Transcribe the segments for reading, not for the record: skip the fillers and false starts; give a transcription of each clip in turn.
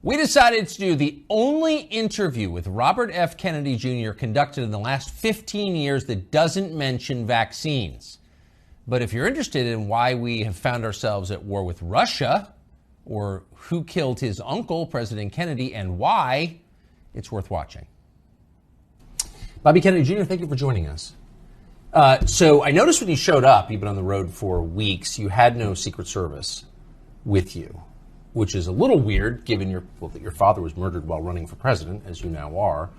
We decided to do the only interview with Robert F. Kennedy Jr. conducted in the last 15 years that doesn't mention vaccines. But if you're interested in why we have found ourselves at war with Russia, or who killed his uncle, President Kennedy, and why, it's worth watching. Bobby Kennedy Jr., thank you for joining us. So I noticed when you showed up, you've been on the road for weeks, you had no Secret Service with you, which is a little weird given that your father was murdered while running for president, as you now are.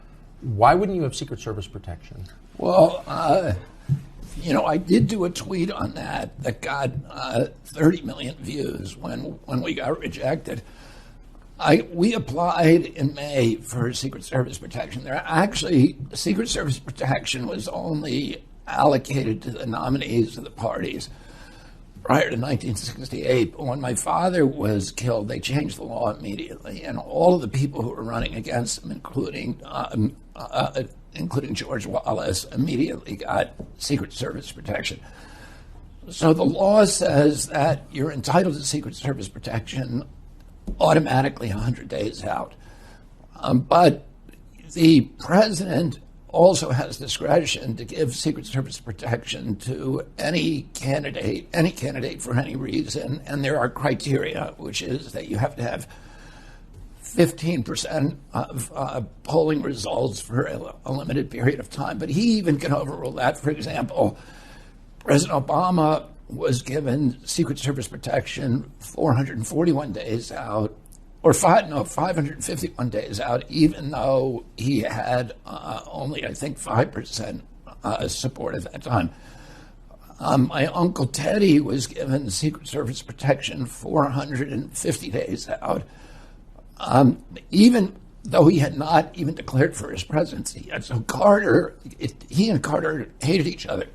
Why wouldn't you have Secret Service protection? Well, I did do a tweet on that got 30 million views when we got rejected. We applied in May for Secret Service protection. Secret Service protection was only allocated to the nominees of the parties prior to 1968. But when my father was killed, they changed the law immediately, and all of the people who were running against him, including George Wallace, immediately got Secret Service protection. So the law says that you're entitled to Secret Service protection automatically 100 days out. But the president also has discretion to give Secret Service protection to any candidate for any reason, and there are criteria, which is that you have to have 15% of polling results for a limited period of time. But he even can overrule that. For example, President Obama was given Secret Service protection 441 days out, or 551 days out, even though he had only, I think, 5% support at that time. My Uncle Teddy was given Secret Service protection 450 days out, even though he had not even declared for his presidency. And so he and Carter hated each other.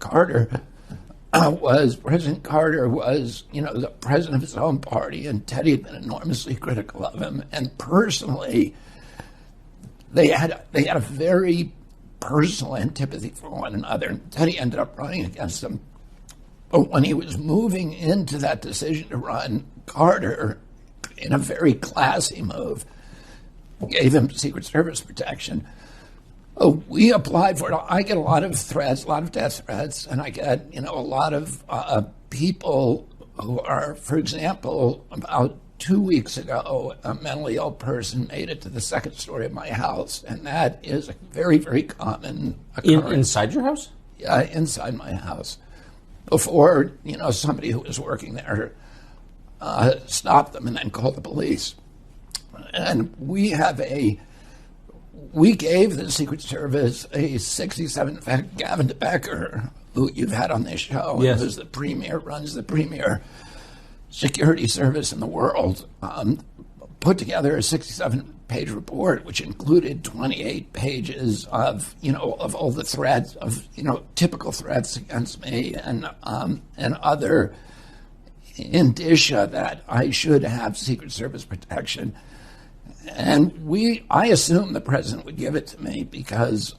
President Carter was, the president of his own party, and Teddy had been enormously critical of him. And personally, they had a very personal antipathy for one another. And Teddy ended up running against him. But when he was moving into that decision to run, Carter, in a very classy move, gave him Secret Service protection. Oh, we applied for it. I get a lot of threats, a lot of death threats, and I get, a lot of people who are, for example, about 2 weeks ago, a mentally ill person made it to the second story of my house, and that is a very, very common occurrence. Inside your house? Yeah, inside my house. Before, somebody who was working there stopped them and then called the police. And we gave the Secret Service a 67, in fact, Gavin TUCKER, who you've had on this show, yes, who's runs the premier security service in the world, put together a 67-page report, which included 28 pages of all the threats, typical threats against me and other indicia that I should have Secret Service protection. And I assumed the president would give it to me because,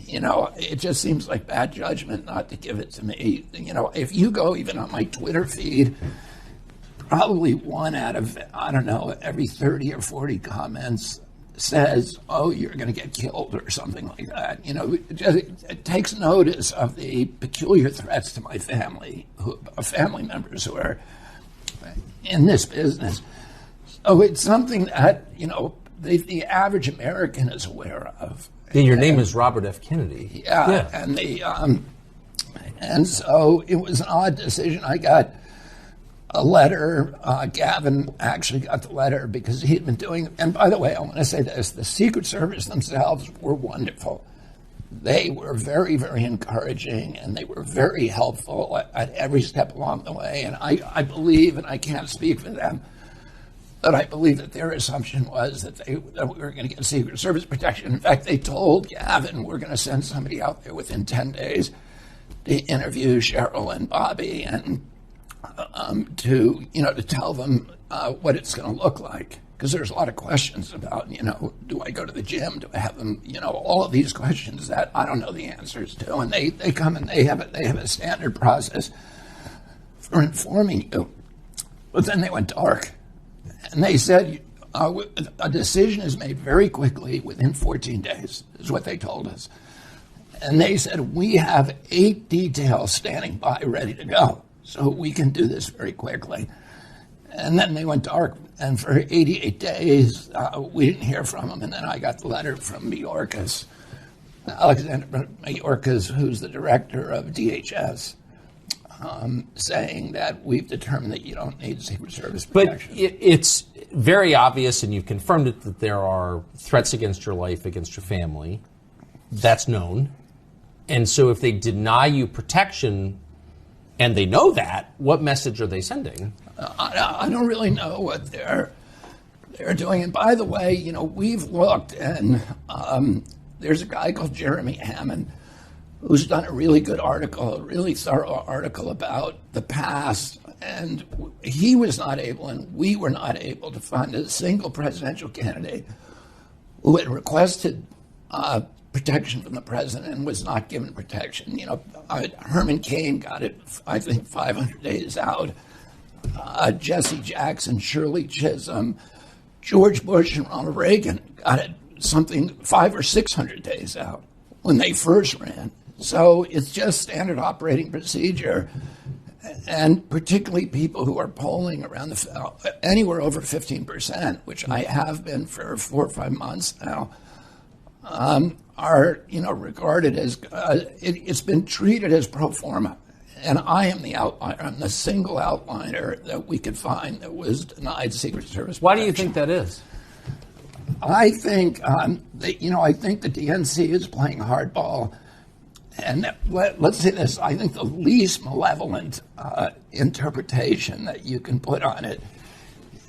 it just seems like bad judgment not to give it to me. If you go even on my Twitter feed, probably one out of, every 30 or 40 comments says, oh, you're going to get killed or something like that. It takes notice of the peculiar threats to my family, family members who are in this business. So it's something that, the average American is aware of. Yeah, your name is Robert F. Kennedy. Yeah. And so it was an odd decision. I got a letter. Gavin actually got the letter because he had been doing, and by the way, I want to say this, the Secret Service themselves were wonderful. They were very, very encouraging, and they were very helpful at every step along the way. And I believe, and I can't speak for them, but I believe that their assumption was that we were going to get Secret Service protection. In fact, they told Gavin, we're going to send somebody out there within 10 days to interview Cheryl and Bobby and to tell them what it's going to look like. Because there's a lot of questions about, do I go to the gym? Do I have them? All of these questions that I don't know the answers to. And they come and they have a standard process for informing you. But then they went dark. And they said, a decision is made very quickly within 14 days, is what they told us. And they said, we have 8 details standing by ready to go, so we can do this very quickly. And then they went dark, and for 88 days, we didn't hear from them. And then I got the letter from Mayorkas, Alexander Mayorkas, who's the director of DHS, saying that we've determined that you don't need Secret Service protection. But it's very obvious, and you've confirmed it, that there are threats against your life, against your family. That's known. And so if they deny you protection, and they know that, what message are they sending? I don't really know what they're doing. And by the way, you know, we've looked, and there's a guy called Jeremy Hammond who's done a really good article, a really thorough article about the past. And he was not able, and we were not able to find a single presidential candidate who had requested protection from the president and was not given protection. You know, Herman Cain got it, I think, 500 days out. Jesse Jackson, Shirley Chisholm, George Bush, and Ronald Reagan got it something 500 or 600 days out when they first ran. So it's just standard operating procedure. And particularly people who are polling around anywhere over 15%, which I have been for 4 or 5 months now, are, you know, regarded as, it's been treated as pro forma. And I am the outlier. I'm the single outlier that we could find that was denied Secret Service protection. Why do you think that is? I think, I think the DNC is playing hardball. And let's say this, I think the least malevolent interpretation that you can put on it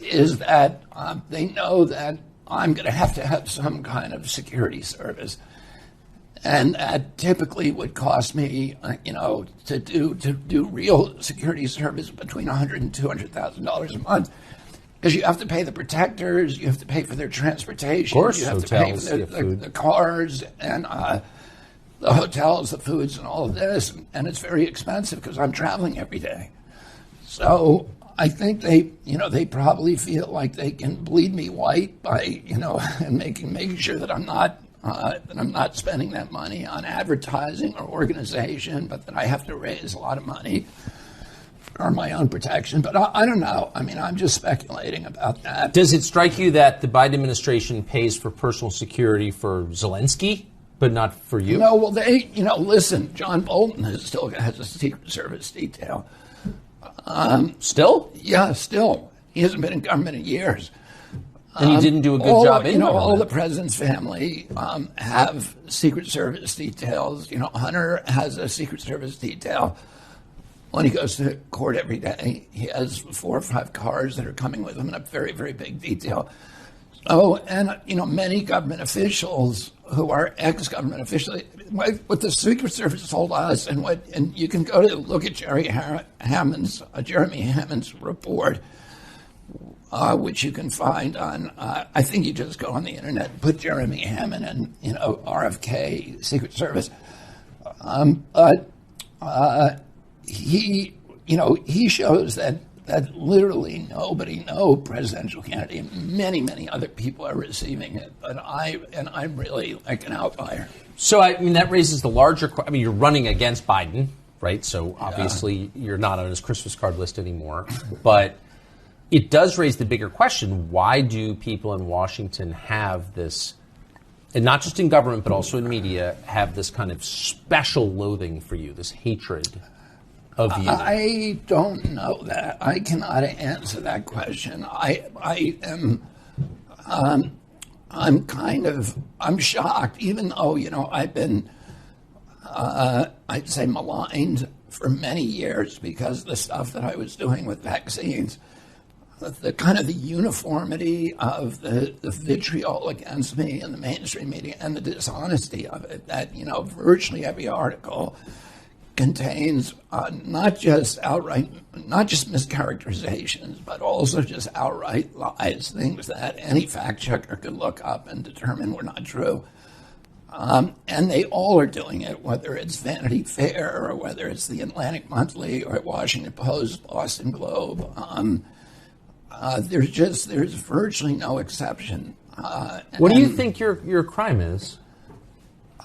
is that they know that I'm going to have some kind of security service. And that typically would cost me, to do real security service between $100,000 and $200,000 a month. Because you have to pay the protectors, you have to pay for their transportation, of course, you have hotels, to pay for the cars, and the hotels, the foods, and all of this, and it's very expensive because I'm traveling every day. So I think they probably feel like they can bleed me white by, and making sure that I'm not spending that money on advertising or organization, but that I have to raise a lot of money for my own protection. But I don't know. I mean, I'm just speculating about that. Does it strike you that the Biden administration pays for personal security for Zelensky, but not for you? No, well, listen, John Bolton still has a Secret Service detail. Still? Yeah, still. He hasn't been in government in years. And he didn't do a good job in government. All the president's family have Secret Service details. Hunter has a Secret Service detail. When he goes to court every day, he has 4 or 5 cars that are coming with him in a very, very big detail. Oh, and, many government officials who are ex-government officials, what the Secret Service told us, and you can go to look at Jeremy Hammond's report, which you can find on, I think you just go on the internet, put Jeremy Hammond and, RFK, Secret Service. He shows that literally nobody, no presidential candidate, many, many other people are receiving it. But I'm really like an outlier. So, that raises the larger question. You're running against Biden, right? So, obviously, you're not on his Christmas card list anymore. But it does raise the bigger question. Why do people in Washington have this, and not just in government, but also in media, have this kind of special loathing for you, this hatred of you? I don't know that. I cannot answer that question. I'm shocked, even though, I've been, I'd say, maligned for many years because of the stuff that I was doing with vaccines. The kind of the uniformity of the vitriol against me in the mainstream media and the dishonesty of it, that, virtually every article contains not just mischaracterizations, but also just outright lies, things that any fact checker could look up and determine were not true. And they all are doing it, whether it's Vanity Fair or whether it's the Atlantic Monthly or Washington Post, Boston Globe. there's virtually no exception. What do you think your crime is?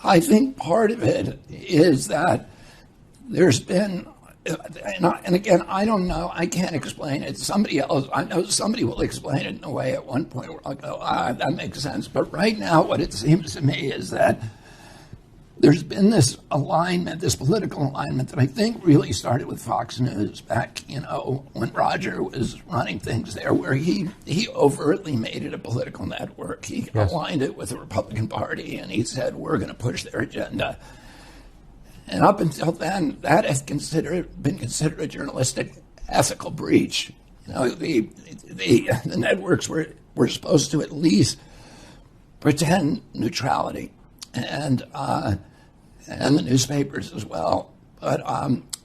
I think part of it is that there's been, and again, I don't know, I can't explain it. Somebody else, I know somebody will explain it in a way at one point where I'll go, that makes sense. But right now, what it seems to me is that there's been this alignment, this political alignment that I think really started with Fox News back, when Roger was running things there, where he overtly made it a political network. He aligned it with the Republican Party, and he said, we're going to push their agenda. And up until then, that has been considered a journalistic ethical breach. The networks were supposed to at least pretend neutrality, and the newspapers as well. But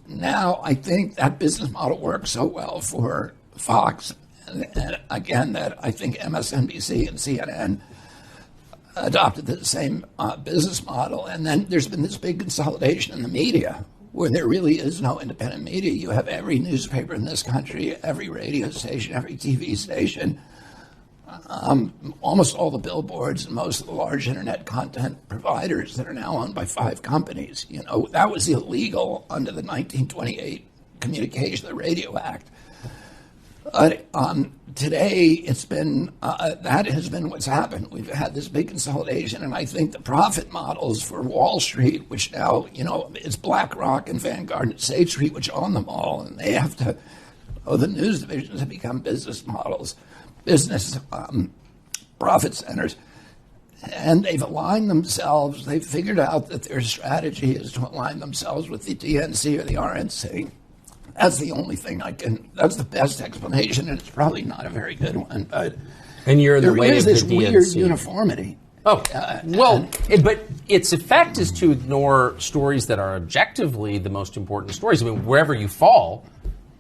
now I think that business model works so well for Fox, and again, that I think MSNBC and CNN adopted the same business model. And then there's been this big consolidation in the media where there really is no independent media. You have every newspaper in this country, every radio station, every TV station, almost all the billboards and most of the large internet content providers that are now owned by 5 companies. That was illegal under the 1928 Communication, the Radio Act. Today, it's been that has been what's happened. We've had this big consolidation, and I think the profit models for Wall Street, which now it's BlackRock and Vanguard and State Street, which own them all, and they have to. The news divisions have become business models, business profit centers, and they've aligned themselves. They've figured out that their strategy is to align themselves with the DNC or the RNC. That's the only thing that's the best explanation, and it's probably not a very good one. But and you're in the way there is of this the weird DNC. uniformity. But its effect is to ignore stories that are objectively the most important stories. I mean, wherever you fall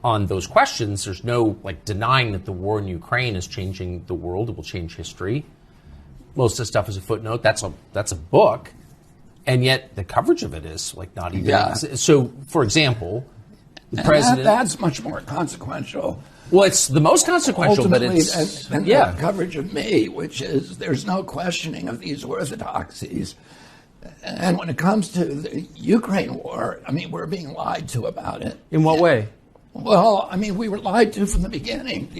on those questions, there's no denying that the war in Ukraine is changing the world. It will change history. Most of the stuff is a footnote. That's a book, and yet the coverage of it is not even. Yeah. So, for example. The president. That's much more consequential. Well, it's the most consequential, but it's than the coverage of me, which is there's no questioning of these orthodoxies. And when it comes to the Ukraine war, I mean, we're being lied to about it. In what way? Well, I mean, we were lied to from the beginning.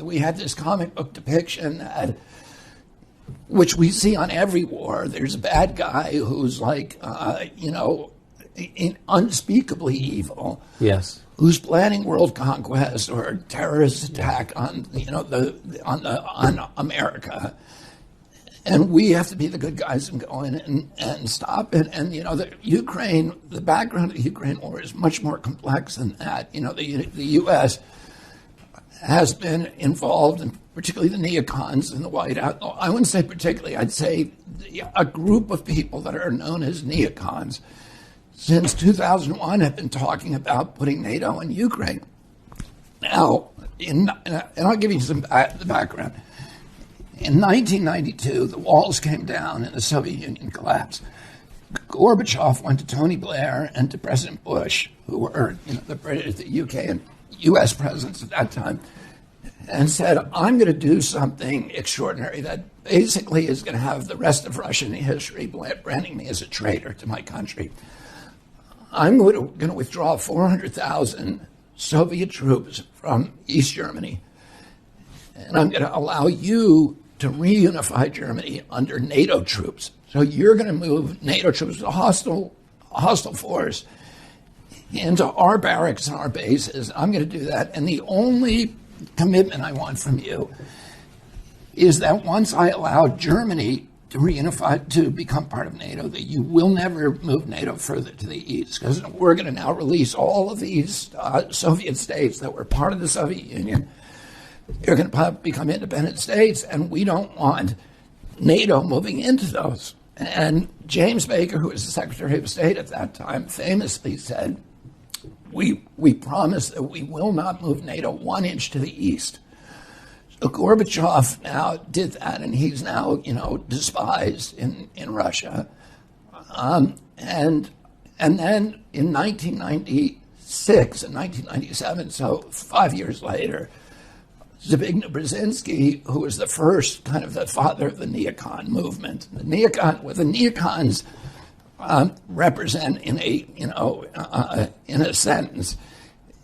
We had this comic book depiction which we see on every war. There's a bad guy who's unspeakably evil. Yes. Who's planning world conquest or terrorist attack on America, and we have to be the good guys and go in and stop it. And the background of the Ukraine war is much more complex than that. The U.S. has been involved, and particularly the neocons in the White House. I wouldn't say particularly. I'd say a group of people that are known as neocons since 2001 have been talking about putting NATO in Ukraine. Now, and I'll give you the background. In 1992, the walls came down and the Soviet Union collapsed. Gorbachev went to Tony Blair and to President Bush, who were the UK and US presidents at that time, and said, I'm going to do something extraordinary that basically is going to have the rest of Russian history branding me as a traitor to my country. I'm going to withdraw 400,000 Soviet troops from East Germany, and I'm going to allow you to reunify Germany under NATO troops. So you're going to move NATO troops, a hostile force, into our barracks and our bases. I'm going to do that, and the only commitment I want from you is that once I allow Germany to reunify, to become part of NATO, that you will never move NATO further to the east, because we're going to now release all of these Soviet states that were part of the Soviet Union. They're going to become independent states, and we don't want NATO moving into those. And James Baker, who was the Secretary of State at that time, famously said, we promise that we will not move NATO 1 inch to the east. So Gorbachev now did that, and he's now, despised in Russia. And then in 1996 and 1997, so 5 years later, Zbigniew Brzezinski, who was the first kind of the father of the neocon movement. The neocons represent in a sentence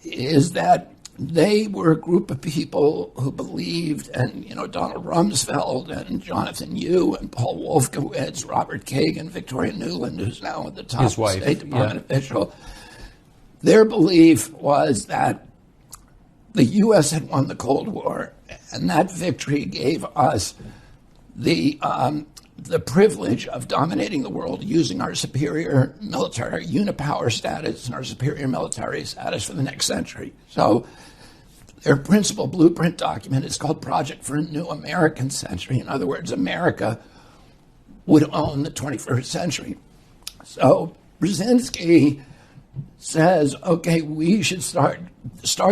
is that they were a group of people who believed, and Donald Rumsfeld and Jonathan Yu and Paul Wolfowitz, Robert Kagan, Victoria Nuland, who's now at the top State Department official. Their belief was that the U.S. had won the Cold War, and that victory gave us the privilege of dominating the world using our superior military unipower status and our superior military status for the next century. So their principal blueprint document is called Project for a New American Century. In other words, America would own the 21st century. So Brzezinski says, okay, we should start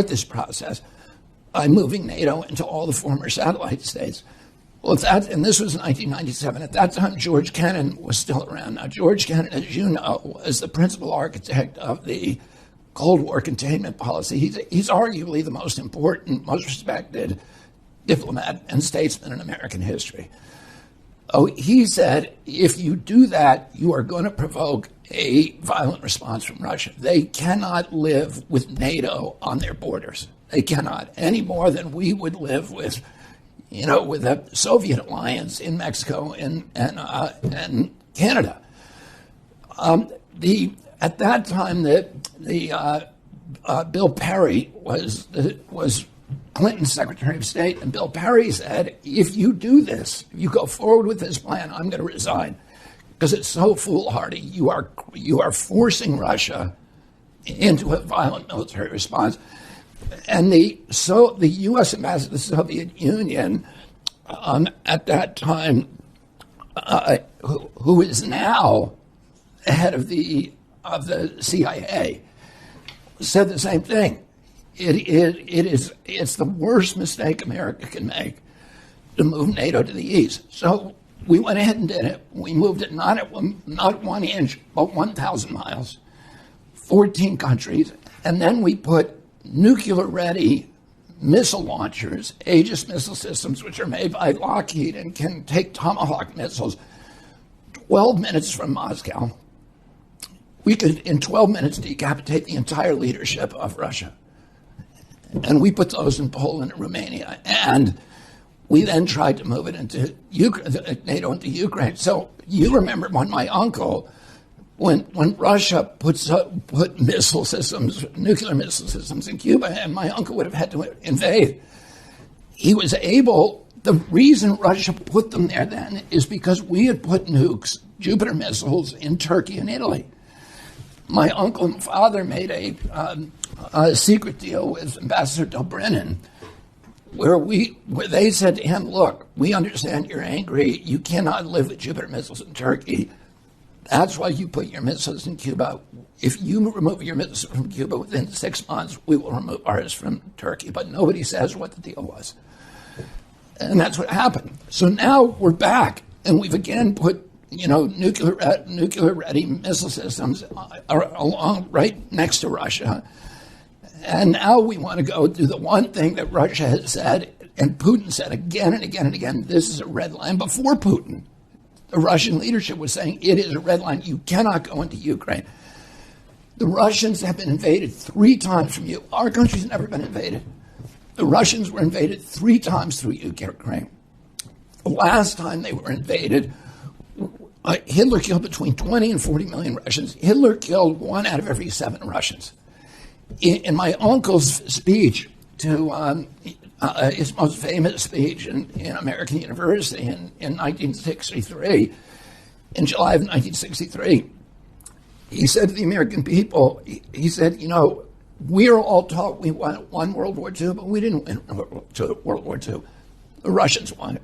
this process by moving NATO into all the former satellite states. Well, and this was 1997. At that time, George Kennan was still around. Now, George Kennan, as you know, was the principal architect of the Cold War containment policy. He's arguably the most important, most respected diplomat and statesman in American history. Oh, he said, if you do that, you are going to provoke a violent response from Russia. They cannot live with NATO on their borders. They cannot, any more than we would live with a Soviet alliance in Mexico and Canada. At that time, Bill Perry was Clinton's Secretary of State, and Bill Perry said, if you do this, if you go forward with this plan, I'm going to resign because it's so foolhardy. You are forcing Russia into a violent military response. And the U.S. ambassador to the Soviet Union at that time, who is now the head of the CIA, said the same thing. It's the worst mistake America can make to move NATO to the east. So we went ahead and did it. We moved it not 1 inch, but 1,000 miles, 14 countries, and then we put nuclear-ready missile launchers, Aegis missile systems, which are made by Lockheed and can take Tomahawk missiles 12 minutes from Moscow. We could, in 12 minutes, decapitate the entire leadership of Russia. And we put those in Poland and Romania. And we then tried to move it into NATO into Ukraine. So you remember when my uncle, when Russia put missile systems, nuclear missile systems in Cuba, and my uncle would have had to invade, he was able, the reason Russia put them there then is because we had put nukes, Jupiter missiles, in Turkey and Italy. My uncle and father made a secret deal with Ambassador Dobrynin, where they said to him, look, we understand you're angry. You cannot live with Jupiter missiles in Turkey. That's why you put your missiles in Cuba. If you remove your missiles from Cuba within 6 months, we will remove ours from Turkey. But nobody says what the deal was. And that's what happened. So now we're back, and we've again put nuclear-ready missile systems along right next to Russia. And now we want to go do the one thing that Russia has said, and Putin said again and again and again, this is a red line. Before Putin, the Russian leadership was saying it is a red line. You cannot go into Ukraine. The Russians have been invaded 3 times from you. Our country's never been invaded. The Russians were invaded 3 times through Ukraine. The last time they were invaded, Hitler killed between 20 and 40 million Russians. Hitler killed 1 out of every 7 Russians. In my uncle's speech to his most famous speech in American University in 1963, in July of 1963, he said to the American people, he said, we're all taught we won World War II, but we didn't win World War II. The Russians won it.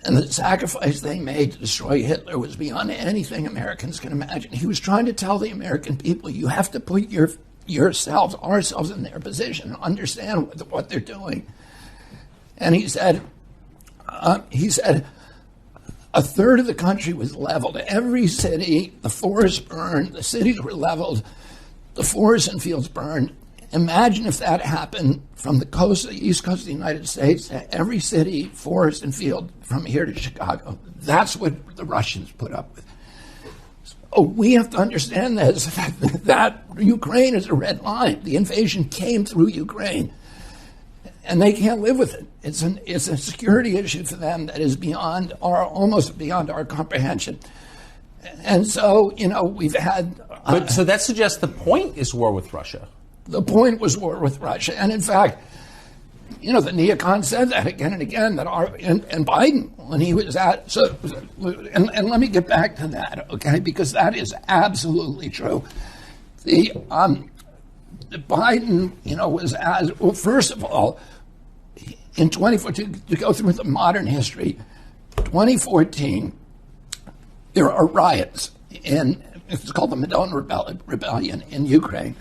And the sacrifice they made to destroy Hitler was beyond anything Americans can imagine. He was trying to tell the American people, you have to put ourselves in their position and understand what they're doing. And he said, a third of the country was leveled. Every city, the forests burned, the cities were leveled, the forests and fields burned, Imagine if that happened from the coast, the east coast of the United States, to every city, forest, and field from here to Chicago. That's what the Russians put up with. So we have to understand this, that Ukraine is a red line. The invasion came through Ukraine, and they can't live with it. It's a security issue for them that is almost beyond our comprehension. And so, we've had... so that suggests the point is war with Russia. The point was war with Russia. And in fact, the neocons said that again and again, and Biden, when he was and let me get back to that, okay, because that is absolutely true. The Biden, was first of all, in 2014, to go through the modern history, 2014, there are riots it's called the Maidan Rebellion in Ukraine,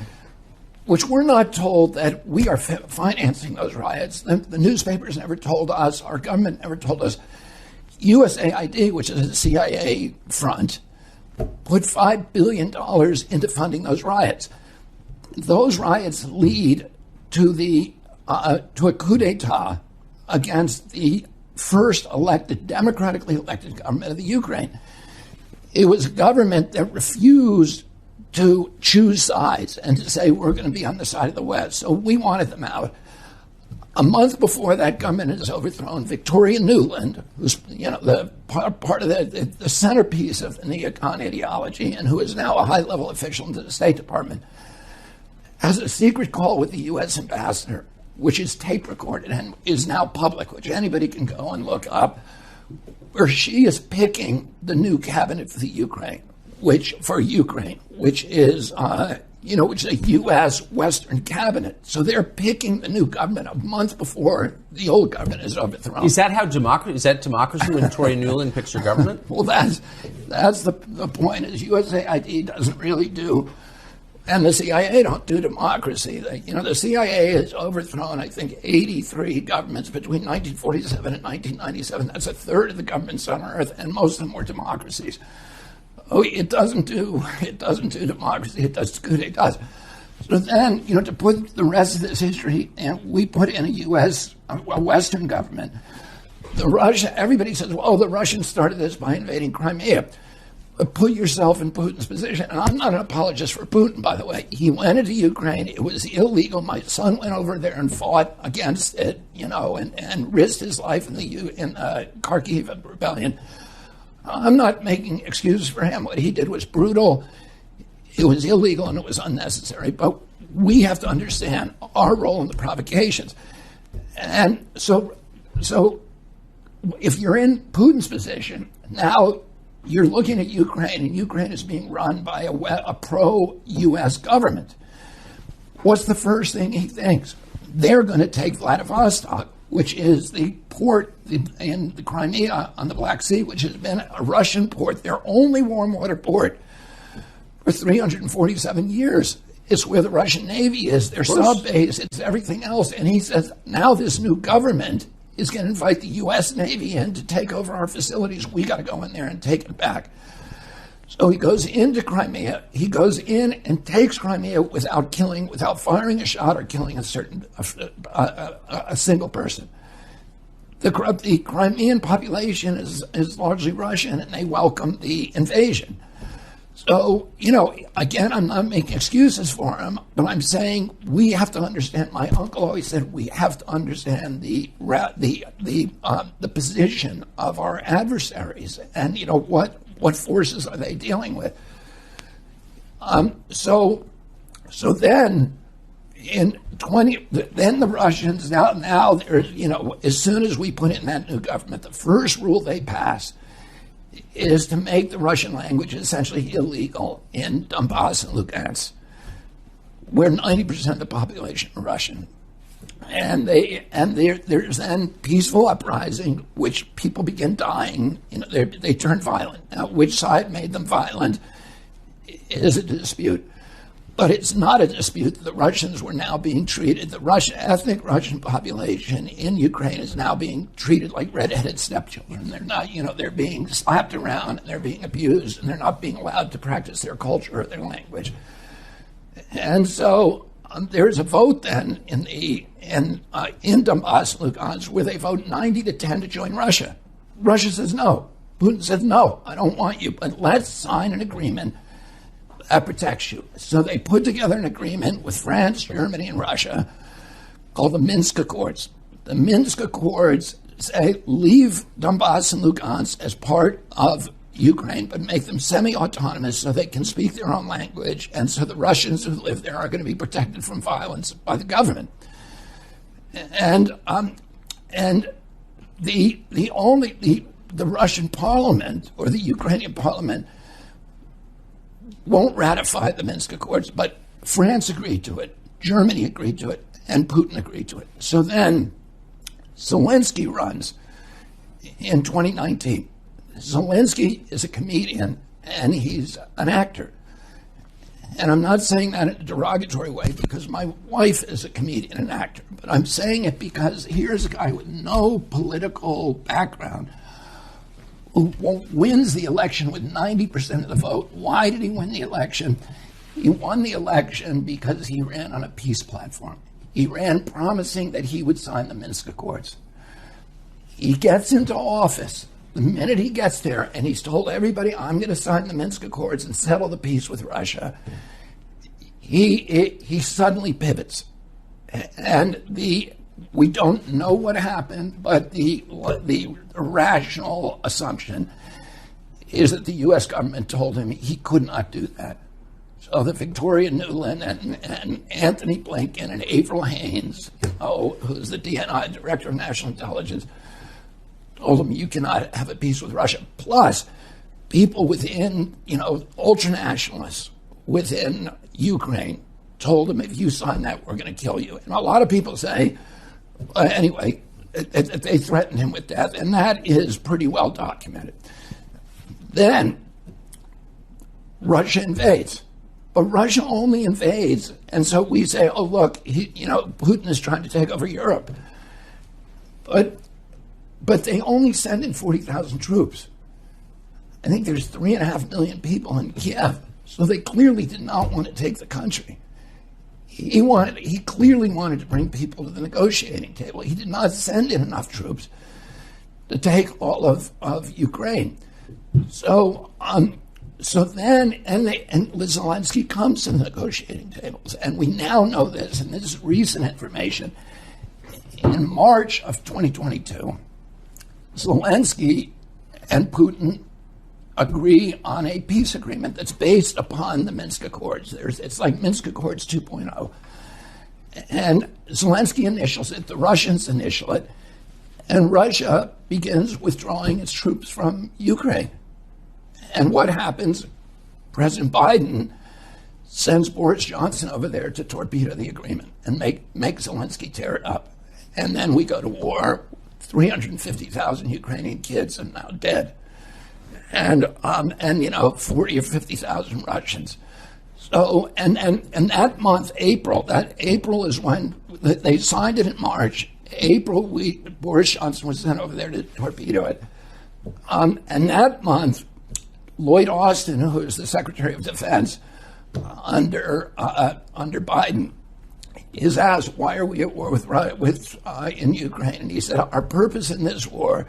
which we're not told that we are financing those riots. The newspapers never told us, our government never told us. USAID, which is a CIA front, put $5 billion into funding those riots. Those riots lead to a coup d'etat against the first democratically elected government of the Ukraine. It was a government that refused to choose sides and to say we're going to be on the side of the West. So we wanted them out. A month before that government is overthrown, Victoria Nuland, who's the part of the centerpiece of the neocon ideology and who is now a high-level official in the State Department, has a secret call with the U.S. ambassador, which is tape recorded and is now public, which anybody can go and look up, where she is picking the new cabinet for the Ukraine, which is which is a U.S. Western cabinet. So they're picking the new government a month before the old government is overthrown. Is that how democracy? Is that democracy when Victoria Nuland picks her government? Well, that's the point. Is USAID doesn't really do, and the CIA don't do democracy. The CIA has overthrown, I think, 83 governments between 1947 and 1997. That's a third of the governments on Earth, and most of them were democracies. Oh, it doesn't do democracy. It does coup d'etats. So then, to put the rest of this history, and we put in a Western government. Everybody says, well, the Russians started this by invading Crimea. But put yourself in Putin's position. And I'm not an apologist for Putin, by the way. He went into Ukraine. It was illegal. My son went over there and fought against it, and risked his life in the Kharkiv rebellion. I'm not making excuses for him. What he did was brutal. It was illegal and it was unnecessary. But we have to understand our role in the provocations. And so if you're in Putin's position, now you're looking at Ukraine, and Ukraine is being run by a pro-U.S. government. What's the first thing he thinks? They're going to take Vladivostok, which is the port in the Crimea on the Black Sea, which has been a Russian port, their only warm water port for 347 years. It's where the Russian Navy is, their sub base, it's everything else. And he says, now this new government is going to invite the U.S. Navy in to take over our facilities. We got to go in there and take it back. So he goes into Crimea. He goes in and takes Crimea without firing a shot or killing a single person. The Crimean population is largely Russian, and they welcome the invasion. So, again, I'm not making excuses for him, but I'm saying we have to understand. My uncle always said we have to understand the position of our adversaries, and what forces are they dealing with. So then in then the Russians now there's as soon as we put in that new government, the first rule they pass is to make the Russian language essentially illegal in Donbass and Lugansk, where 90% of the population are Russian. And there's then peaceful uprising, which people begin dying. They turn violent. Now, which side made them violent is a dispute. But it's not a dispute that the Russians were now being treated. The ethnic Russian population in Ukraine is now being treated like redheaded stepchildren. They're not, they're being slapped around and they're being abused and they're not being allowed to practice their culture or their language. And so there's a vote then in Donbass and Lugansk where they vote 90-10 to join Russia. Russia says no. Putin says no, I don't want you, but let's sign an agreement that protects you. So they put together an agreement with France, Germany, and Russia called the Minsk Accords. The Minsk Accords say leave Donbass and Lugansk as part of Ukraine, but make them semi-autonomous so they can speak their own language, and so the Russians who live there are going to be protected from violence by the government. And the Russian parliament or the Ukrainian parliament won't ratify the Minsk Accords, but France agreed to it, Germany agreed to it, and Putin agreed to it. So then Zelensky runs in 2019. Zelensky is a comedian, and he's an actor. And I'm not saying that in a derogatory way because my wife is a comedian and actor, but I'm saying it because here's a guy with no political background who wins the election with 90% of the vote. Why did he win the election? He won the election because he ran on a peace platform. He ran promising that he would sign the Minsk Accords. He gets into office. The minute he gets there and he's told everybody, I'm going to sign the Minsk Accords and settle the peace with Russia, he suddenly pivots. And we don't know what happened, but the rational assumption is that the U.S. government told him he could not do that. So that Victoria Nuland and Anthony Blinken and Avril Haines, who's the DNI, Director of National Intelligence, told him you cannot have a peace with Russia. Plus, people within, ultranationalists within Ukraine told him if you sign that, we're going to kill you. And a lot of people say, anyway, they threatened him with death, and that is pretty well documented. Then Russia invades. But Russia only invades, and so we say, oh, look, Putin is trying to take over Europe. But they only send in 40,000 troops. I think there's 3.5 million people in Kiev, so they clearly did not want to take the country. He clearly wanted to bring people to the negotiating table. He did not send in enough troops to take all of Ukraine. So then Zelensky comes to the negotiating tables, and we now know this, and this is recent information. In March of 2022, Zelensky and Putin agree on a peace agreement that's based upon the Minsk Accords. It's like Minsk Accords 2.0. And Zelensky initials it, the Russians initial it, and Russia begins withdrawing its troops from Ukraine. And what happens? President Biden sends Boris Johnson over there to torpedo the agreement and make Zelensky tear it up. And then we go to war. 350,000 Ukrainian kids are now dead, and 40 or 50,000 Russians. So and that month, April is when they signed it in March. April, Boris Johnson was sent over there to torpedo it, and that month, Lloyd Austin, who is the Secretary of Defense under Biden, is asked, why are we at war in Ukraine? And he said, our purpose in this war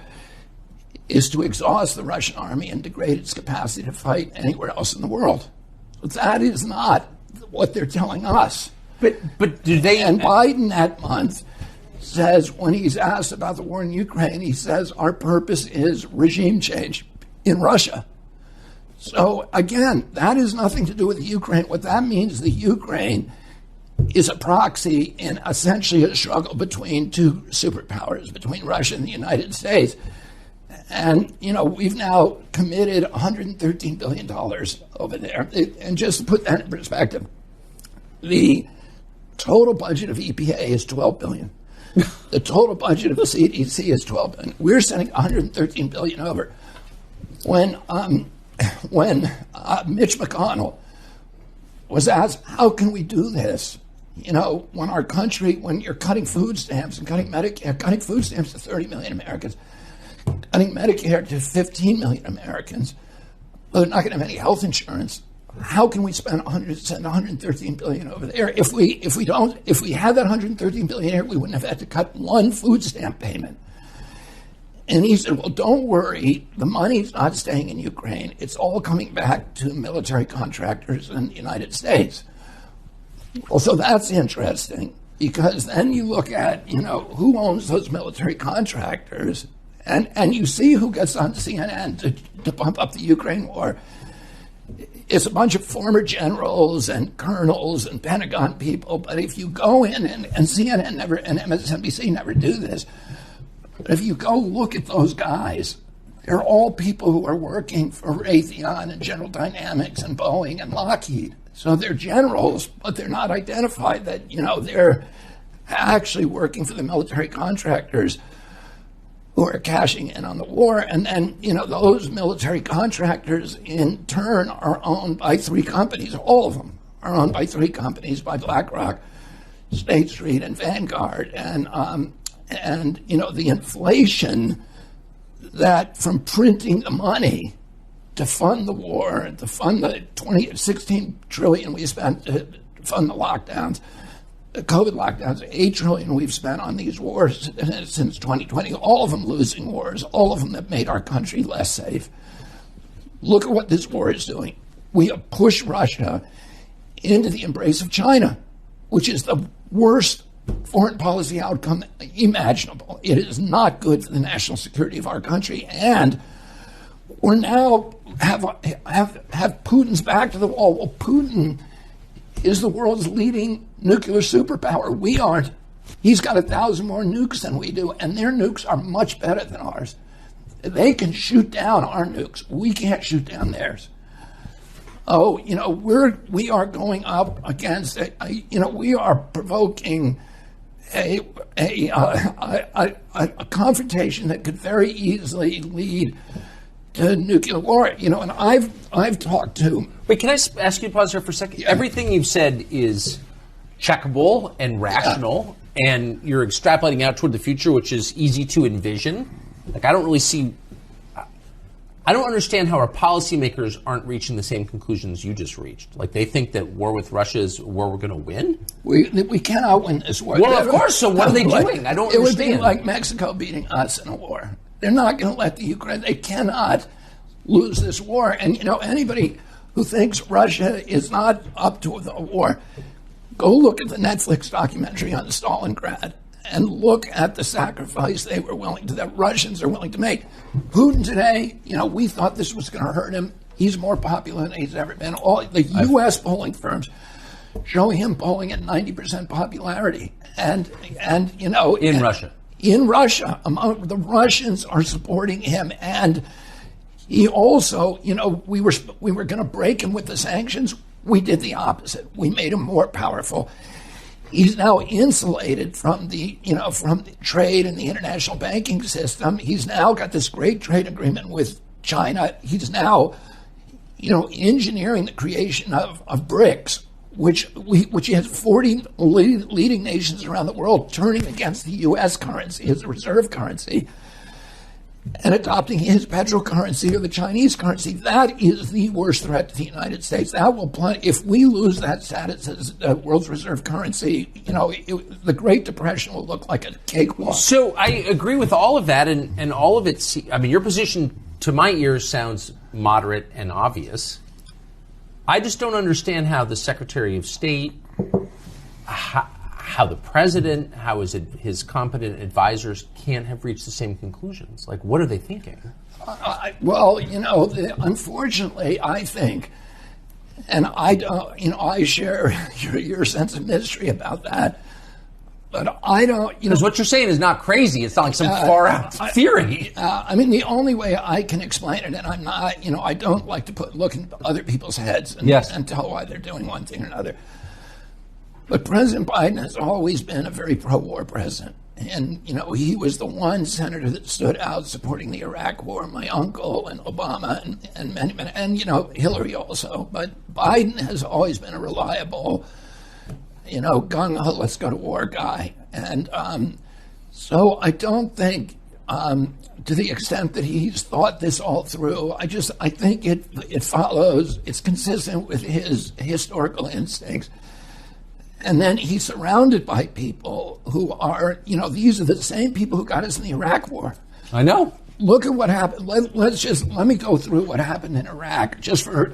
is to exhaust the Russian army and degrade its capacity to fight anywhere else in the world. But that is not what they're telling us. But do they? And Biden that month says, when he's asked about the war in Ukraine, he says, our purpose is regime change in Russia. So again, that has nothing to do with Ukraine. What that means is that Ukraine is a proxy in essentially a struggle between two superpowers, between Russia and the United States. And, we've now committed $113 billion over there. And just to put that in perspective, the total budget of EPA is $12 billion. The total budget of the CDC is $12 billion. We're sending $113 billion over. When Mitch McConnell was asked, how can we do this? When you're cutting food stamps and cutting Medicare, cutting food stamps to 30 million Americans, cutting Medicare to 15 million Americans, they're not going to have any health insurance. how can we spend 113 billion over there? If we had that 113 billion here, we wouldn't have had to cut one food stamp payment. And he said, well, don't worry, the money's not staying in Ukraine. It's all coming back to military contractors in the United States. Well, so that's interesting, because then you look at, who owns those military contractors, and you see who gets on CNN to pump up the Ukraine war. It's a bunch of former generals and colonels and Pentagon people, but if you go in, and CNN never, and MSNBC never do this, but if you go look at those guys, they're all people who are working for Raytheon and General Dynamics and Boeing and Lockheed. So they're generals, but they're not identified that, they're actually working for the military contractors who are cashing in on the war. And then, those military contractors in turn are owned by three companies. All of them are owned by three companies, by BlackRock, State Street, and Vanguard. And the inflation that from printing the money to fund the war and to fund the 16 trillion we spent to fund the lockdowns, the COVID lockdowns, 8 trillion we've spent on these wars since 2020, all of them losing wars, all of them that made our country less safe. Look at what this war is doing. We have pushed Russia into the embrace of China, which is the worst foreign policy outcome imaginable. It is not good for the national security of our country, and we're now have Putin's back to the wall. Well, Putin is the world's leading nuclear superpower. We aren't. He's got 1,000 more nukes than we do, and their nukes are much better than ours. They can shoot down our nukes. We can't shoot down theirs. Oh, we are going up against we are provoking a confrontation that could very easily lead to nuclear war. And I've talked to. Wait, can I ask you to pause here for a second? Yeah. Everything you've said is checkable and rational, and you're extrapolating out toward the future, which is easy to envision. Like, I don't understand how our policymakers aren't reaching the same conclusions you just reached. Like, they think that war with Russia is a war we're going to win? We cannot win this war. Well, of course, so what are they doing? I don't understand. It would be like Mexico beating us in a war. They're not going to let the Ukraine, they cannot lose this war. And, anybody who thinks Russia is not up to the war, go look at the Netflix documentary on Stalingrad and look at the sacrifice the Russians are willing to make. Putin today, we thought this was going to hurt him. He's more popular than he's ever been. All the U.S. polling firms show him polling at 90% popularity. And in Russia. In Russia, the Russians are supporting him, and he also, we were going to break him with the sanctions. We did the opposite. We made him more powerful. He's now insulated from the trade and the international banking system. He's now got this great trade agreement with China. He's now, engineering the creation of BRICS, which has 40 leading nations around the world turning against the U.S. currency as a reserve currency and adopting his petrocurrency or the Chinese currency. That is the worst threat to the United States. That will if we lose that status as the world's reserve currency, the Great Depression will look like a cakewalk. So I agree with all of that, and all of it. Your position to my ears sounds moderate and obvious. I just don't understand how the Secretary of State, how the President, how his competent advisors can't have reached the same conclusions. Like, what are they thinking? Unfortunately, I think, and I share your sense of mystery about that, but I don't, because what you're saying is not crazy. It's not like some far-out theory. The only way I can explain it, and I'm not, I don't like to look into other people's heads and tell why they're doing one thing or another. But President Biden has always been a very pro-war president. And, he was the one senator that stood out supporting the Iraq war, my uncle and Obama and many, and Hillary also. But Biden has always been a reliable, gung-ho, let's go to war guy. And so I don't think to the extent that he's thought this all through, I think it follows, it's consistent with his historical instincts. And then he's surrounded by people who are, these are the same people who got us in the Iraq War. I know. Look at what happened. Let me go through what happened in Iraq. Just for,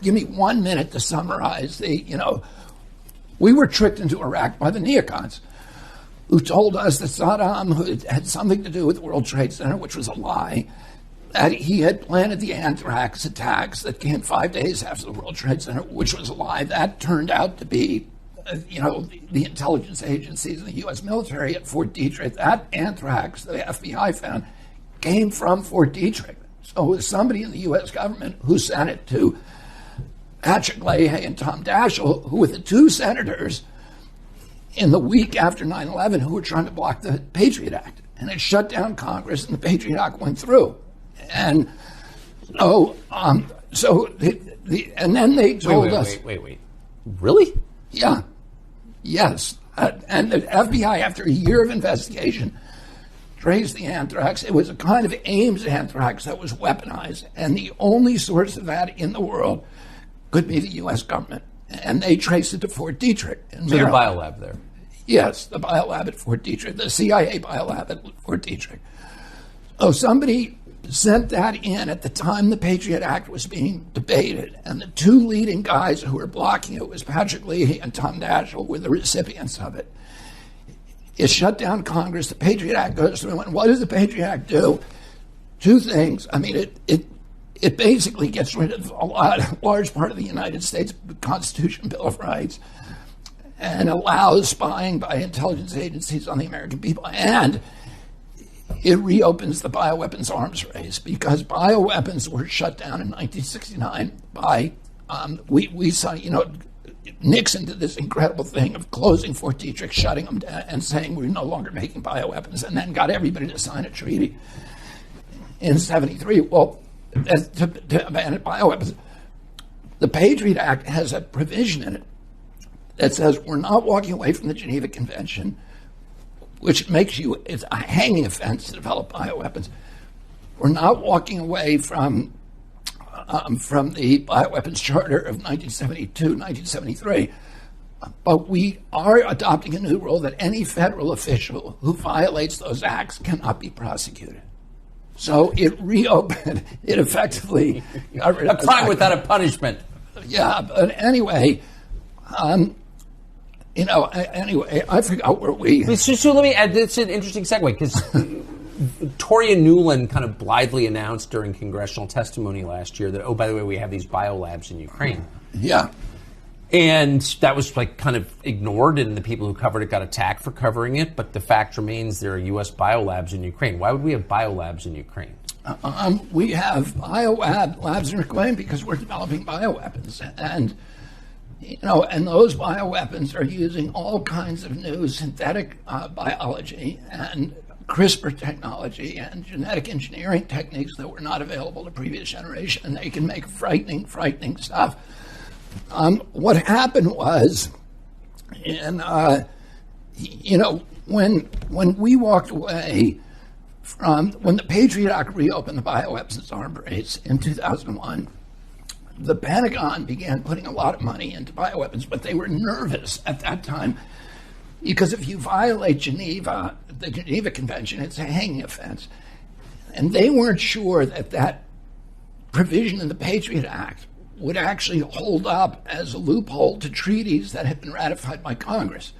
give me 1 minute to summarize we were tricked into Iraq by the neocons, who told us that Saddam, who had something to do with the World Trade Center, which was a lie, that he had planted the anthrax attacks that came 5 days after the World Trade Center, which was a lie. That turned out to be, the intelligence agencies and the U.S. military at Fort Detrick. That anthrax the FBI found came from Fort Detrick. So it was somebody in the U.S. government who sent it to Patrick Leahy and Tom Daschle, who were the two senators in the week after 9/11 who were trying to block the Patriot Act. And it shut down Congress, and the Patriot Act went through. And and then they told us... Wait. Really? Yeah. Yes. And the FBI, after a year of investigation, traced the anthrax. It was a kind of Ames anthrax that was weaponized, and the only source of that in the world could be the U.S. government. And they traced it to Fort Detrick in So the Maryland. biolab there. Yes, the biolab at Fort Detrick, the CIA biolab at Fort Detrick. So somebody sent that in at the time the Patriot Act was being debated, and the two leading guys who were blocking it was Patrick Leahy and Tom Daschle, were the recipients of it. It shut down Congress. The Patriot Act goes through, and what does the Patriot Act do? Two things. I mean, it basically gets rid of a large part of the United States Constitution, Bill of Rights, and allows spying by intelligence agencies on the American people, and it reopens the bioweapons arms race, because bioweapons were shut down in 1969 by, we saw, Nixon did this incredible thing of closing Fort Detrick, shutting them down, and saying we're no longer making bioweapons, and then got everybody to sign a treaty in 73. Well, to ban bioweapons. The Patriot Act has a provision in it that says we're not walking away from the Geneva Convention, which makes it's a hanging offense to develop bioweapons. We're not walking away from the Bioweapons Charter of 1972, 1973, but we are adopting a new rule that any federal official who violates those acts cannot be prosecuted. So it reopened, it effectively got rid of a crime without a punishment. Yeah, but anyway, anyway, I forgot where we... So let me add, that's an interesting segue, because Victoria Nuland kind of blithely announced during congressional testimony last year that, oh, by the way, we have these biolabs in Ukraine. Yeah. And that was kind of ignored, and the people who covered it got attacked for covering it, but the fact remains there are U.S. biolabs in Ukraine. Why would we have biolabs in Ukraine? We have biolabs in Ukraine because we're developing bioweapons, and those bioweapons are using all kinds of new synthetic biology and CRISPR technology and genetic engineering techniques that were not available to previous generation, and they can make frightening stuff. What happened was, when we walked away from, when the Patriot Act reopened the bioweapons arms race in 2001, the Pentagon began putting a lot of money into bioweapons, but they were nervous at that time because if you violate the Geneva Convention, it's a hanging offense. And they weren't sure that provision in the Patriot Act would actually hold up as a loophole to treaties that had been ratified by Congress.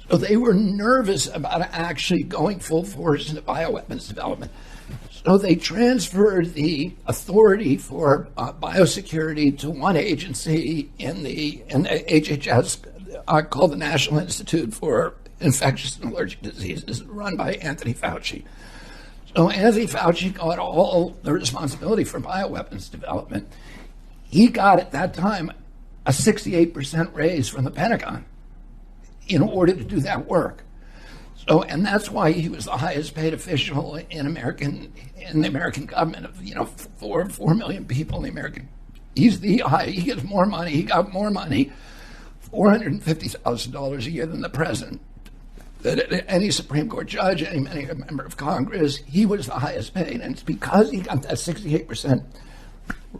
So they were nervous about actually going full force into bioweapons development. So they transferred the authority for biosecurity to one agency in the HHS called the National Institute for Infectious and Allergic Diseases, run by Anthony Fauci. So Anthony Fauci got all the responsibility for bioweapons development. He got, at that time, a 68% raise from the Pentagon in order to do that work. So, and that's why he was the highest paid official in the American government of, 4 million people in the American. He gets more money. He got more money, $450,000 a year than the president. that any Supreme Court judge, any member of Congress, he was the highest paid. And it's because he got that 68%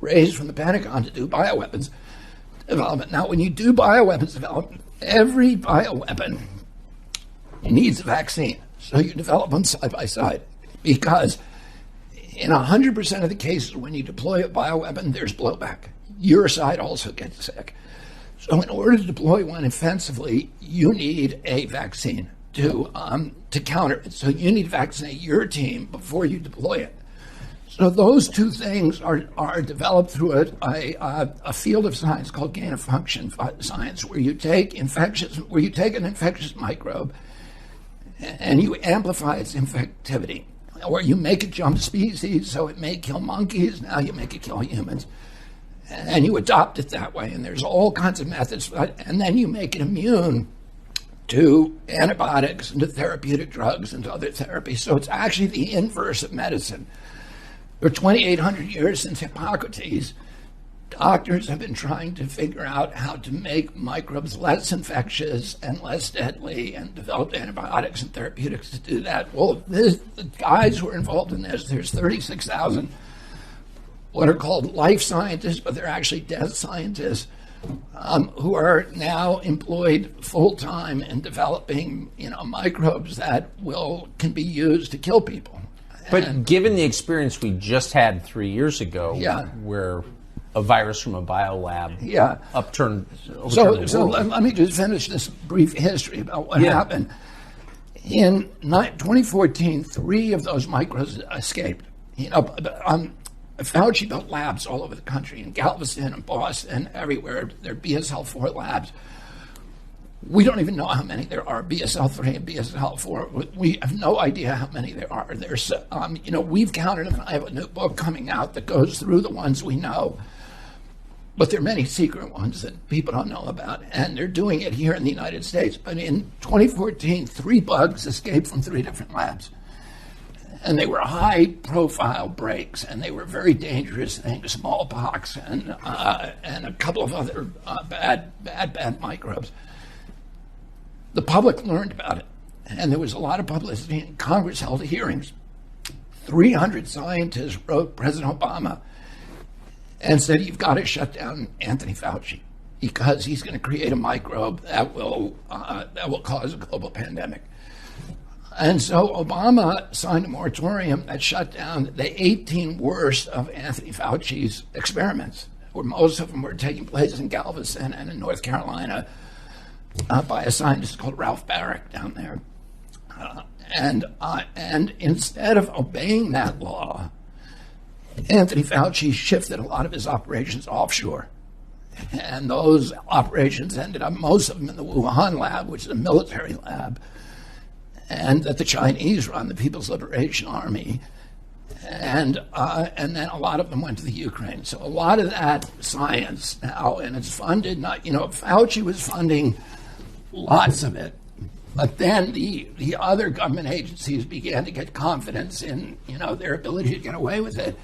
raise from the Pentagon to do bioweapons development. Now, when you do bioweapons development, every bioweapon needs a vaccine. So you develop them side by side, because in 100% of the cases when you deploy a bioweapon, there's blowback. Your side also gets sick. So in order to deploy one offensively, you need a vaccine to counter it. So you need to vaccinate your team before you deploy it. So those two things are developed through a field of science called gain-of-function science, where you take an infectious microbe and you amplify its infectivity, or you make it jump species, so it may kill monkeys, now you make it kill humans. And you adopt it that way, and there's all kinds of methods, and then you make it immune to antibiotics and to therapeutic drugs and to other therapies. So it's actually the inverse of medicine. For 2,800 years since Hippocrates, doctors have been trying to figure out how to make microbes less infectious and less deadly, and developed antibiotics and therapeutics to do that. Well, the guys who are involved in this, there's 36,000 what are called life scientists, but they're actually death scientists, who are now employed full-time in developing, microbes that can be used to kill people. But given the experience we just had 3 years ago, where a virus from a biolab overturned the world. Let me just finish this brief history about what happened. In 2014, 3 of those microbes escaped. Fauci built labs all over the country, in Galveston and Boston, everywhere. There are BSL-4 labs. We don't even know how many there are, BSL-3 and BSL-4. We have no idea how many there are. There's, we've counted them. I have a new book coming out that goes through the ones we know. But there are many secret ones that people don't know about, and they're doing it here in the United States. But in 2014, 3 bugs escaped from 3 different labs. And they were high-profile breaks, and they were very dangerous things, smallpox and a couple of other bad microbes. The public learned about it, and there was a lot of publicity, and Congress held hearings. 300 scientists wrote President Obama and said, you've got to shut down Anthony Fauci, because he's going to create a microbe that will cause a global pandemic. And so Obama signed a moratorium that shut down the 18 worst of Anthony Fauci's experiments, where most of them were taking place in Galveston and in North Carolina by a scientist called Ralph Barrick down there. And instead of obeying that law, Anthony Fauci shifted a lot of his operations offshore. And those operations ended up, most of them in the Wuhan lab, which is a military lab, and that the Chinese run, the People's Liberation Army, and then a lot of them went to the Ukraine. So a lot of that science now, and it's funded, Fauci was funding lots of it, but then the other government agencies began to get confidence in, their ability to get away with it.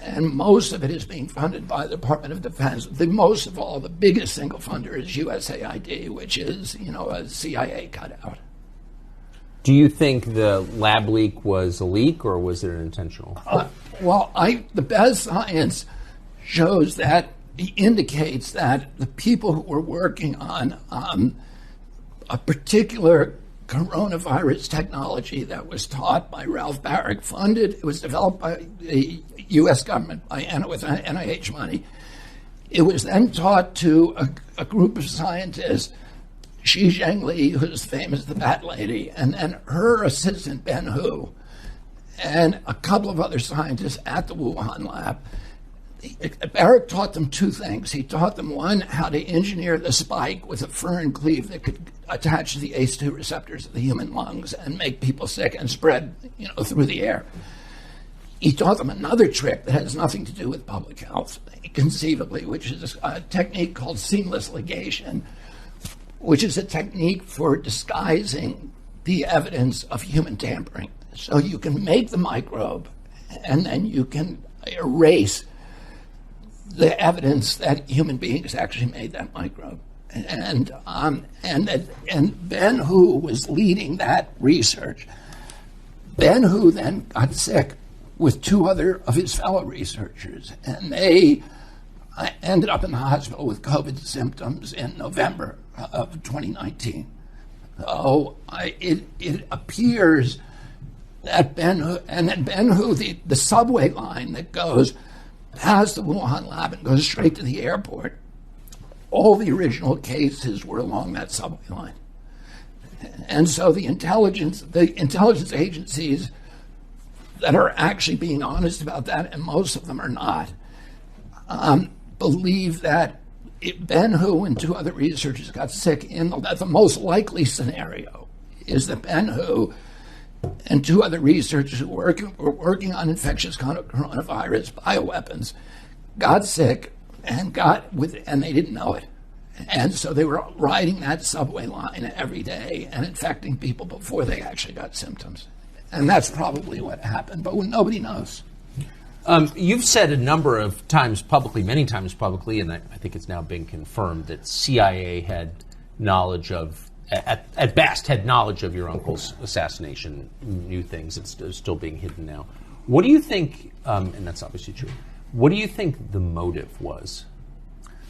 And most of it is being funded by the Department of Defense. Most of all, the biggest single funder is USAID, which is, a CIA cutout. Do you think the lab leak was a leak, or was it intentional? The best science shows that, indicates that the people who were working on a particular coronavirus technology that was taught by Ralph Barrick, it was developed by the U.S. government with NIH money. It was then taught to a group of scientists, Xi Zhengli, who's famous, the Bat Lady, and then her assistant, Ben Hu, and a couple of other scientists at the Wuhan lab. Barrick taught them 2 things. He taught them, one, how to engineer the spike with a furin cleave that could attach to the ACE2 receptors of the human lungs and make people sick and spread, through the air. He taught them another trick that has nothing to do with public health, conceivably, which is a technique called seamless ligation, which is a technique for disguising the evidence of human tampering. So you can make the microbe, and then you can erase the evidence that human beings actually made that microbe. and Ben Hu was leading that research. Ben Hu then got sick with two other of his fellow researchers, and they ended up in the hospital with COVID symptoms in November of 2019. So it appears that Ben Hu, the subway line that goes past the Wuhan lab and goes straight to the airport, all the original cases were along that subway line. And so the intelligence agencies that are actually being honest about that, and most of them are not, believe that Ben Hu and two other researchers got sick that the most likely scenario is that Ben Hu and two other researchers who were working on infectious coronavirus bioweapons got sick and they didn't know it. And so they were riding that subway line every day and infecting people before they actually got symptoms. And that's probably what happened, but nobody knows. You've said a number of times publicly, many times publicly, and I think it's now been confirmed that CIA had knowledge of, at best, had knowledge of your uncle's assassination, knew things. It's still being hidden now. What do you think, and that's obviously true, what do you think the motive was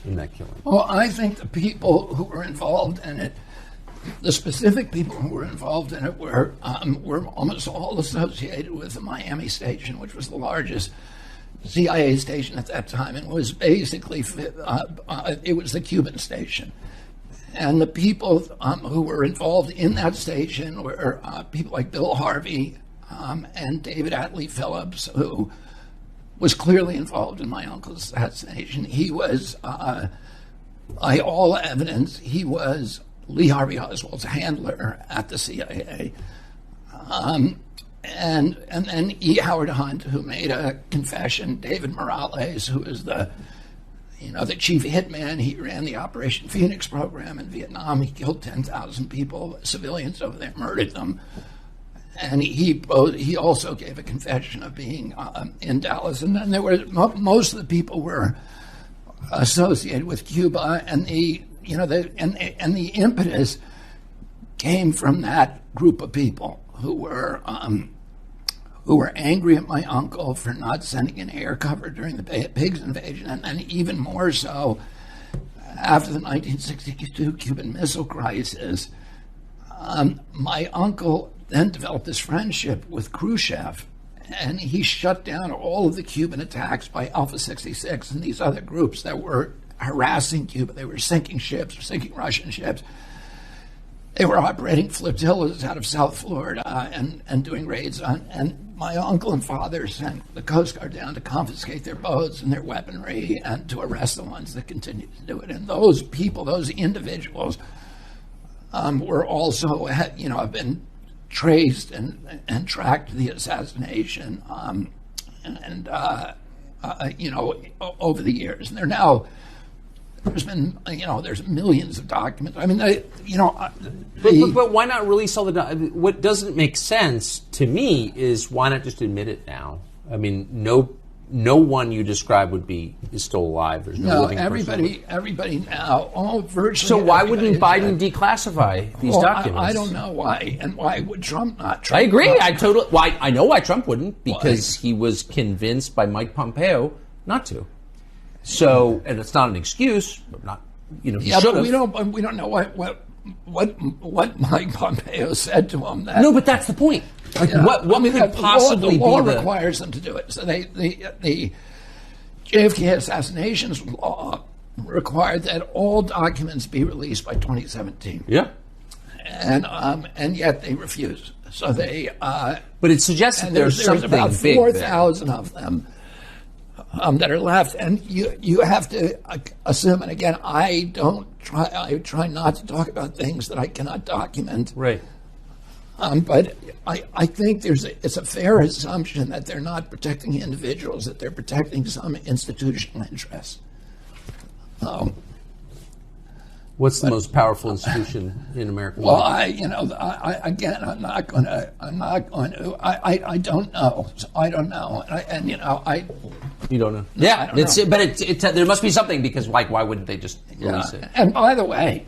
in that killing? Well, I think the people who were involved in it, the specific people who were involved in it were almost all associated with the Miami station, which was the largest CIA station at that time, and was basically it was the Cuban station. And the people who were involved in that station were people like Bill Harvey and David Atlee Phillips, who was clearly involved in my uncle's assassination. He was, by all evidence, he was Lee Harvey Oswald's handler at the CIA. And then E. Howard Hunt, who made a confession, David Morales, who is the chief hitman. He ran the Operation Phoenix program in Vietnam. He killed 10,000 people, civilians over there, murdered them. And he also gave a confession of being in Dallas. And then there were most of the people were associated with Cuba, and the impetus came from that group of people who were angry at my uncle for not sending in air cover during the Pigs invasion, and even more so after the 1962 Cuban Missile Crisis. My uncle then developed this friendship with Khrushchev, and he shut down all of the Cuban attacks by Alpha 66 and these other groups that were harassing Cuba. They were sinking ships, sinking Russian ships. They were operating flotillas out of South Florida and doing raids on. And my uncle and father sent the Coast Guard down to confiscate their boats and their weaponry and to arrest the ones that continued to do it. And those people, those individuals, were also, have been traced and tracked to the assassination, over the years. And they're now. There's been, there's millions of documents. I mean, but why not release all the documents? What doesn't make sense to me is why not just admit it now? I mean, no one you describe is still alive. There's no living person. Everybody now, virtually. So why wouldn't Biden declassify these documents? I don't know why, and why would Trump not? I agree. I know why Trump wouldn't, because he was convinced by Mike Pompeo not to. So, and it's not an excuse, but not, he should have. We don't know what Mike Pompeo said to him. No, but that's the point. What could possibly be the law requires them to do it. So the JFK assassinations law required that all documents be released by 2017. Yeah, and yet they refused. So they. But it suggests that there's something about big 4,000 of them. That are left, and you have to assume. And again, I try not to talk about things that I cannot document. Right. But I think it's a fair assumption that they're not protecting individuals; that they're protecting some institutional interests. What's the most powerful institution in America? Well, I'm not going to. I don't know. So I don't know, You don't know? No, Yeah, I don't know. but there must be something, because like, why wouldn't they just release it? And by the way,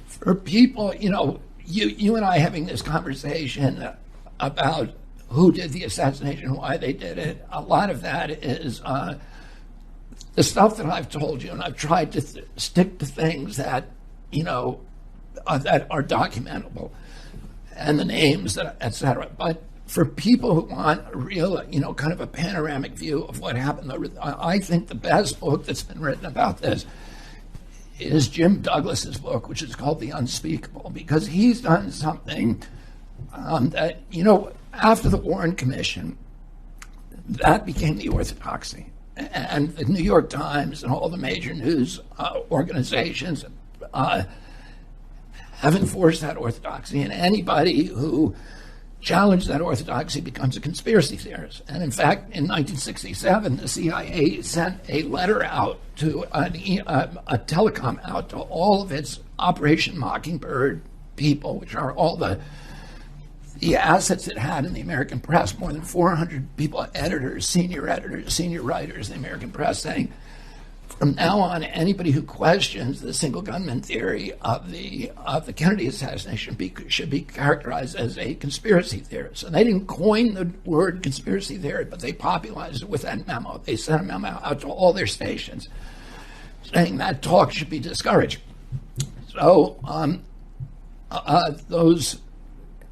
for people, you and I having this conversation about who did the assassination, why they did it, a lot of that is the stuff that I've told you, and I've tried to stick to things that, that are documentable, and the names, et cetera. But for people who want a real, kind of a panoramic view of what happened, I think the best book that's been written about this is Jim Douglas's book, which is called The Unspeakable, because he's done something that, after the Warren Commission, that became the orthodoxy. And the New York Times and all the major news organizations have enforced that orthodoxy, and anybody who challenged that orthodoxy becomes a conspiracy theorist. And in fact, in 1967, the CIA sent a letter out to a telecom out to all of its Operation Mockingbird people, which are all the assets it had in the American press, more than 400 people, editors, senior writers in the American press, saying, from now on, anybody who questions the single gunman theory of the Kennedy assassination should be characterized as a conspiracy theorist. And they didn't coin the word conspiracy theory, but they popularized it with that memo. They sent a memo out to all their stations saying that talk should be discouraged. So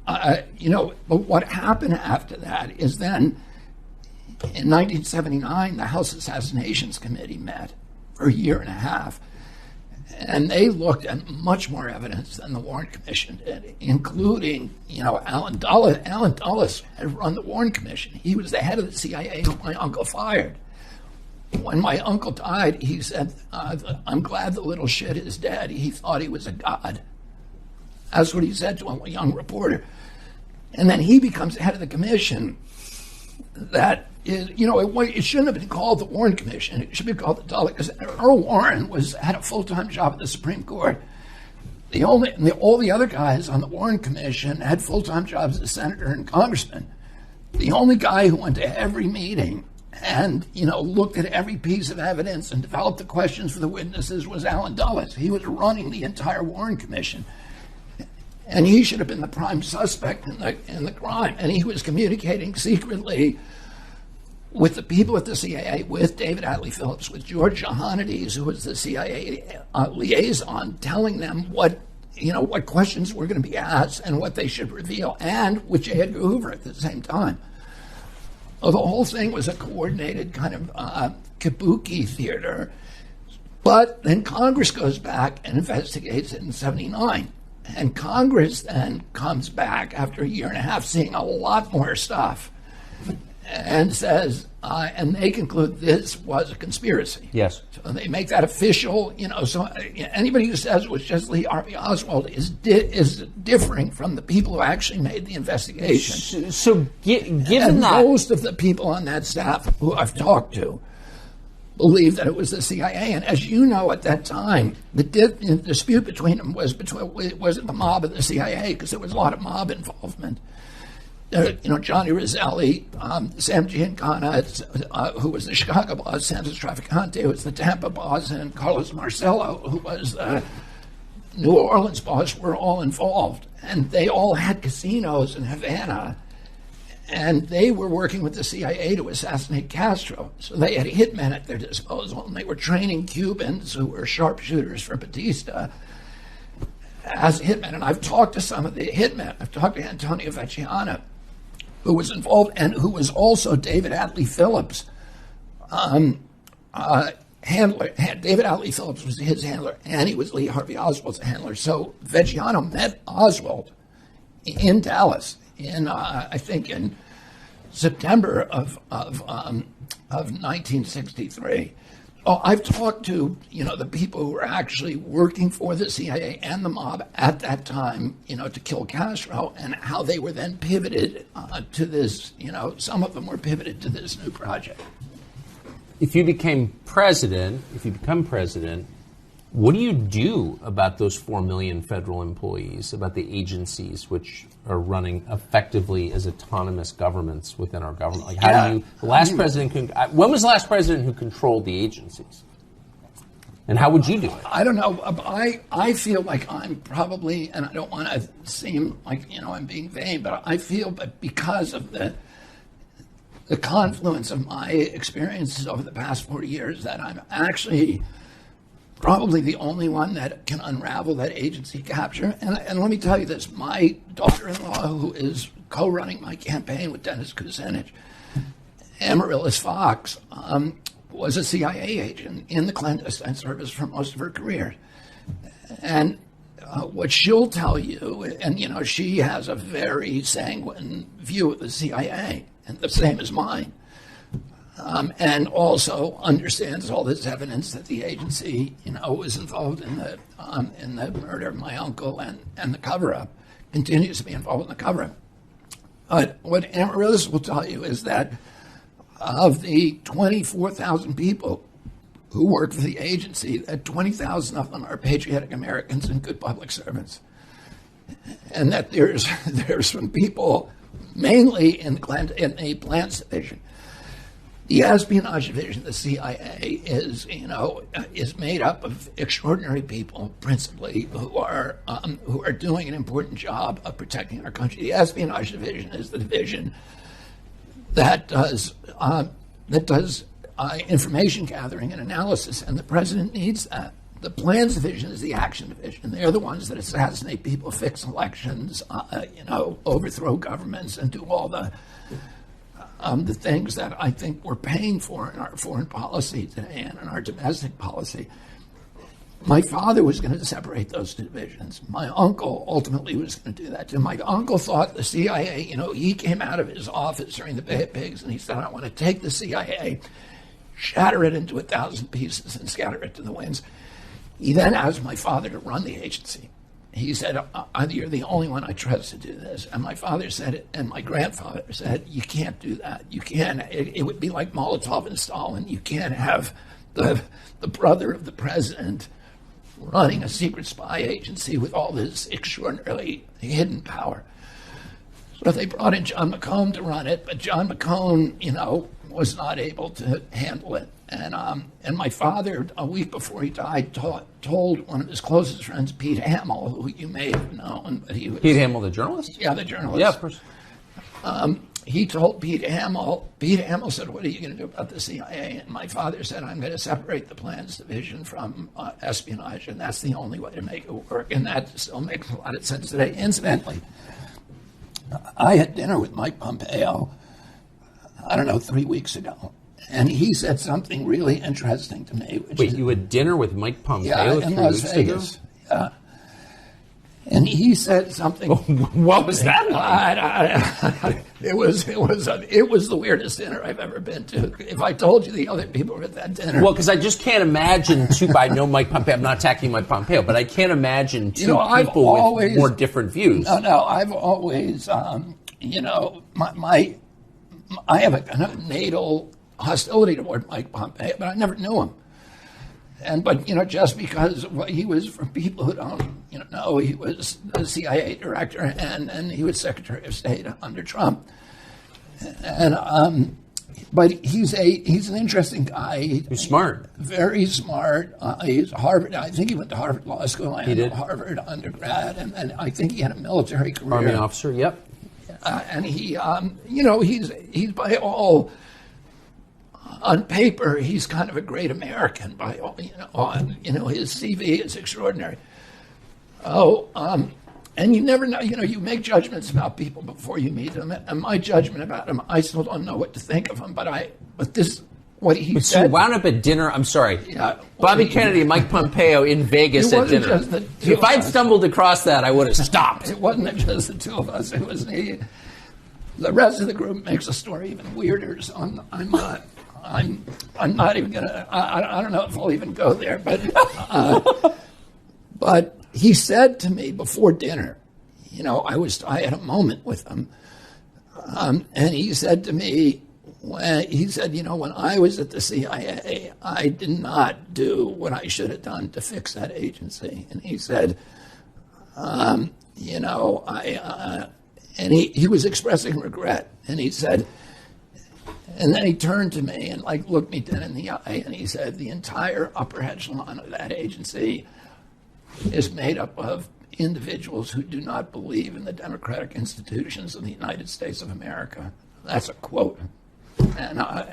but what happened after that is then in 1979, the House Assassinations Committee met for a year and a half, and they looked at much more evidence than the Warren Commission did, including, Alan Dulles. Alan Dulles had run the Warren Commission. He was the head of the CIA who my uncle fired. When my uncle died, he said, I'm glad the little shit is dead. He thought he was a god. That's what he said to a young reporter. And then he becomes head of the commission that is, it shouldn't have been called the Warren Commission. It should be called the Dulles, because Earl Warren had a full-time job at the Supreme Court. All the other guys on the Warren Commission had full-time jobs as senator and congressman. The only guy who went to every meeting and, looked at every piece of evidence and developed the questions for the witnesses was Alan Dulles. He was running the entire Warren Commission. And he should have been the prime suspect in the crime. And he was communicating secretly with the people at the CIA, with David Atlee Phillips, with George Johannides, who was the CIA liaison, telling them what questions were going to be asked and what they should reveal, and with J. Edgar Hoover at the same time. Well, the whole thing was a coordinated kind of kabuki theater. But then Congress goes back and investigates it in '79. And Congress then comes back after a year and a half, seeing a lot more stuff, and says, and they conclude this was a conspiracy. Yes. So they make that official, so anybody who says it was just Lee Harvey Oswald is differing from the people who actually made the investigation. So given and that... most of the people on that staff who I've talked to believed that it was the CIA. And as you know, at that time, the dispute between them was wasn't the mob and the CIA, because there was a lot of mob involvement. Johnny Roselli, Sam Giancana, who was the Chicago boss, Santos Traficante, who was the Tampa boss, and Carlos Marcello, who was the New Orleans boss, were all involved. And they all had casinos in Havana, and they were working with the CIA to assassinate Castro. So they had hitmen at their disposal, and they were training Cubans who were sharpshooters for Batista as hitmen. And I've talked to some of the hitmen. I've talked to Antonio Vecchiana, who was involved, and who was also David Atlee Phillips' handler. David Atlee Phillips was his handler, and he was Lee Harvey Oswald's handler. So Vecchiano met Oswald in Dallas I think in September of 1963. Oh, I've talked to, the people who were actually working for the CIA and the mob at that time, to kill Castro, and how they were then pivoted to this, some of them were pivoted to this new project. If you become president, What do you do about those 4 million federal employees, about the agencies which are running effectively as autonomous governments within our government? Like, how do you? The last president. When was the last president who controlled the agencies? And how would you do it? I don't know. I feel like I'm probably, and I don't want to seem like I'm being vain, but I feel that because of the confluence of my experiences over the past 40 years, that I'm actually probably the only one that can unravel that agency capture. And let me tell you this, my daughter-in-law, who is co-running my campaign with Dennis Kucinich, Amaryllis Fox, was a CIA agent in the clandestine service for most of her career. And what she'll tell you, and she has a very sanguine view of the CIA, and the same as mine, and also understands all this evidence that the agency, was involved in the murder of my uncle and the cover-up, continues to be involved in the cover-up. But what Amaryllis will tell you is that of the 24,000 people who work for the agency, that 20,000 of them are patriotic Americans and good public servants, and that there's some people, mainly in the plans division. The espionage division, the CIA, is made up of extraordinary people, principally who are doing an important job of protecting our country. The espionage division is the division that does information gathering and analysis, and the president needs that. The plans division is the action division. They're the ones that assassinate people, fix elections, overthrow governments, and do all the things that I think we're paying for in our foreign policy today and in our domestic policy. My father was going to separate those two divisions. My uncle ultimately was going to do that too. My uncle thought the CIA, he came out of his office during the Bay of Pigs and he said, I want to take the CIA, shatter it into 1,000 pieces and scatter it to the winds. He then asked my father to run the agency. He said, you're the only one I trust to do this. And my father said it, and my grandfather said, you can't do that. You can't. It would be like Molotov and Stalin. You can't have the brother of the president running a secret spy agency with all this extraordinarily hidden power. So they brought in John McCone to run it, but John McCone, was not able to handle it. And my father, a week before he died, told one of his closest friends, Pete Hamill, who you may have known, but he was... Pete Hamill, the journalist? Yeah, the journalist. Yeah, of course. He told Pete Hamill said, what are you going to do about the CIA? And my father said, I'm going to separate the plans division from espionage, and that's the only way to make it work. And that still makes a lot of sense today. Incidentally, I had dinner with Mike Pompeo, 3 weeks ago. And he said something really interesting to me. Wait, you had dinner with Mike Pompeo in Las Vegas? Yeah. And he said something. What was that like? It was the weirdest dinner I've ever been to. If I told you the other people were at that dinner. Well, because I just can't imagine I know Mike Pompeo. I'm not attacking Mike Pompeo, but I can't imagine two people with more different views. No, I've always, I have a kind of natal hostility toward Mike Pompeo, but I never knew him. But just because he was, for people who don't know, he was the CIA director and he was Secretary of State under Trump. But he's an interesting guy. He's smart. Very smart. He's Harvard. I think he went to Harvard Law School. He did. Harvard undergrad, and I think he had a military career. Army officer. Yep. And he, he's by all. On paper, he's kind of a great American. By all, his CV is extraordinary. And you never know. You make judgments about people before you meet them. And my judgment about him, I still don't know what to think of him. But this, what he said. So you wound up at dinner. I'm sorry. Yeah, Bobby Kennedy and Mike Pompeo in Vegas at dinner. If I'd stumbled across that, I would have stopped. It wasn't just the two of us. It was the rest of the group makes the story even weirder. So I'm not even gonna. I don't know if I'll even go there. But he said to me before dinner, I had a moment with him, and he said to me, when he said, when I was at the CIA, I did not do what I should have done to fix that agency. And he said, and he was expressing regret. And he said, and then he turned to me and looked me dead in the eye, and he said, the entire upper echelon of that agency is made up of individuals who do not believe in the democratic institutions of the United States of America. That's a quote.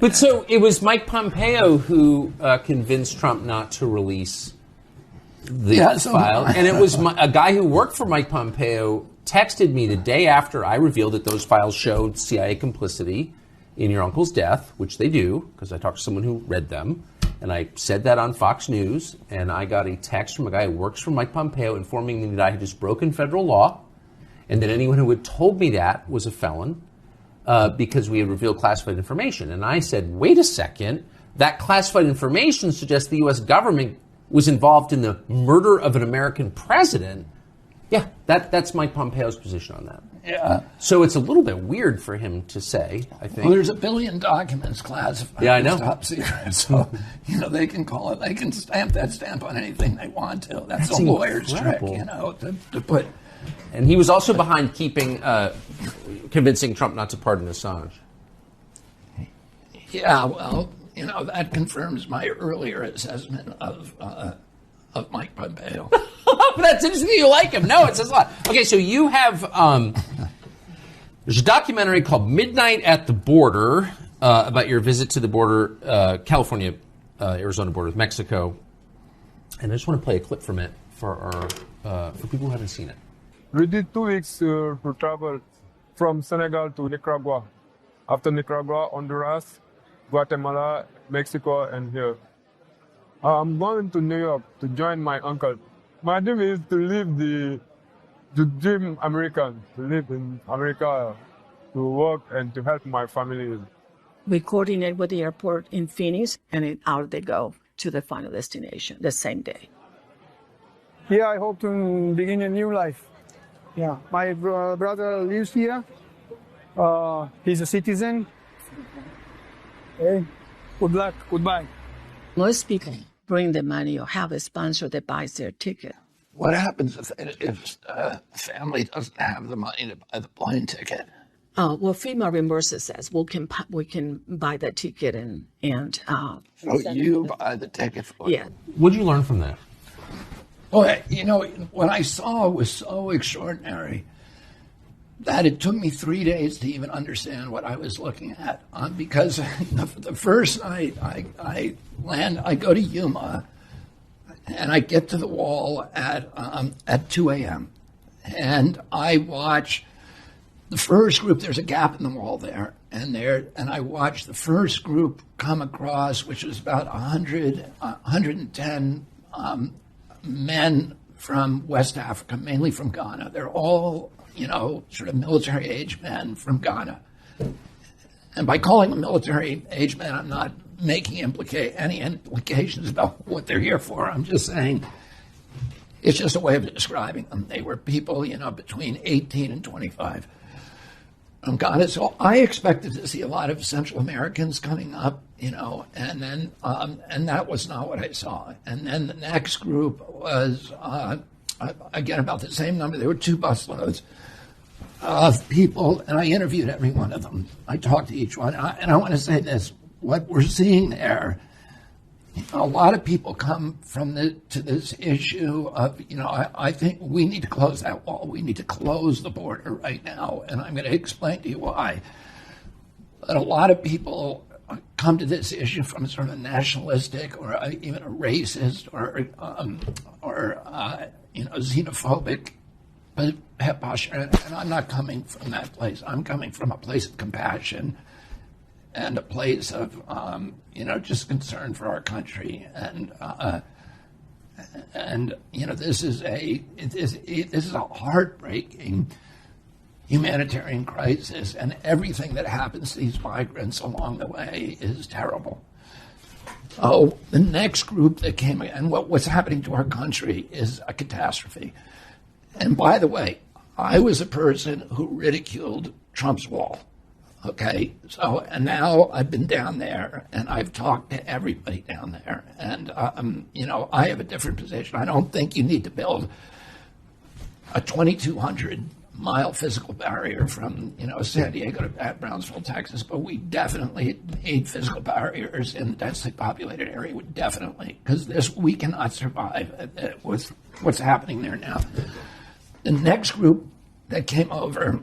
But so it was Mike Pompeo who convinced Trump not to release the file. And it was a guy who worked for Mike Pompeo texted me the day after I revealed that those files showed CIA complicity in your uncle's death, which they do, because I talked to someone who read them. And I said that on Fox News, and I got a text from a guy who works for Mike Pompeo informing me that I had just broken federal law, and that anyone who had told me that was a felon, because we had revealed classified information. And I said, wait a second, that classified information suggests the U.S. government was involved in the murder of an American president. Yeah, that's Mike Pompeo's position on that. Yeah. So it's a little bit weird for him to say, I think. Well, there's 1 billion documents classified. Yeah, I know. Top secret. So, they can call it, they can stamp that stamp on anything they want to. That's a lawyer's incredible trick, to put. And he was also behind convincing Trump not to pardon Assange. Yeah, well, that confirms my earlier assessment of Mike Pompeo. But that's interesting that you like him. No, it says a lot. Okay, so you have there's a documentary called Midnight at the Border about your visit to the border, California, Arizona border with Mexico. And I just want to play a clip from it for people who haven't seen it. We did 2 weeks to travel from Senegal to Nicaragua. After Nicaragua, Honduras, Guatemala, Mexico, and here. I'm going to New York to join my uncle. My dream is to live the dream American, to live in America, to work and to help my family. We coordinate with the airport in Phoenix, and out they go to the final destination the same day. Here I hope to begin a new life. Yeah, my brother lives here. He's a citizen. Hey, good luck, goodbye. Most people bring the money or have a sponsor that buys their ticket. What happens if a family doesn't have the money to buy the plane ticket? Well, FEMA reimburses us. We can buy the ticket and so you buy the ticket for yeah. What did you learn from that? Boy, what I saw was so extraordinary that it took me 3 days to even understand what I was looking at. Because the first night I go to Yuma, and I get to the wall at 2 a.m. And I watch the first group. There's a gap in the wall there, and I watch the first group come across, which was about 110 men from West Africa, mainly from Ghana. They're all, sort of military-age men from Ghana. And by calling them military-age men, I'm not making any implications about what they're here for. I'm just saying it's just a way of describing them. They were people, between 18 and 25 from Ghana. So I expected to see a lot of Central Americans coming up, and then and that was not what I saw. And then the next group was, again, about the same number. There were 2 busloads of people, and I interviewed every one of them. I talked to each one. And I want to say this. What we're seeing there, a lot of people come to this issue of, I think we need to close that wall. We need to close the border right now. And I'm going to explain to you why. But a lot of people come to this issue from sort of a nationalistic or even a racist or xenophobic posture. And I'm not coming from that place. I'm coming from a place of compassion and a place of, just concern for our country. And this is a heartbreaking humanitarian crisis, and everything that happens to these migrants along the way is terrible. Oh, the next group that came, and what's happening to our country is a catastrophe. And by the way, I was a person who ridiculed Trump's wall. Okay, so, and now I've been down there and I've talked to everybody down there. And, I have a different position. I don't think you need to build a 2,200-mile physical barrier from, San Diego to Brownsville, Texas, but we definitely need physical barriers in the densely populated area. Definitely, because we cannot survive with what's happening there now. The next group that came over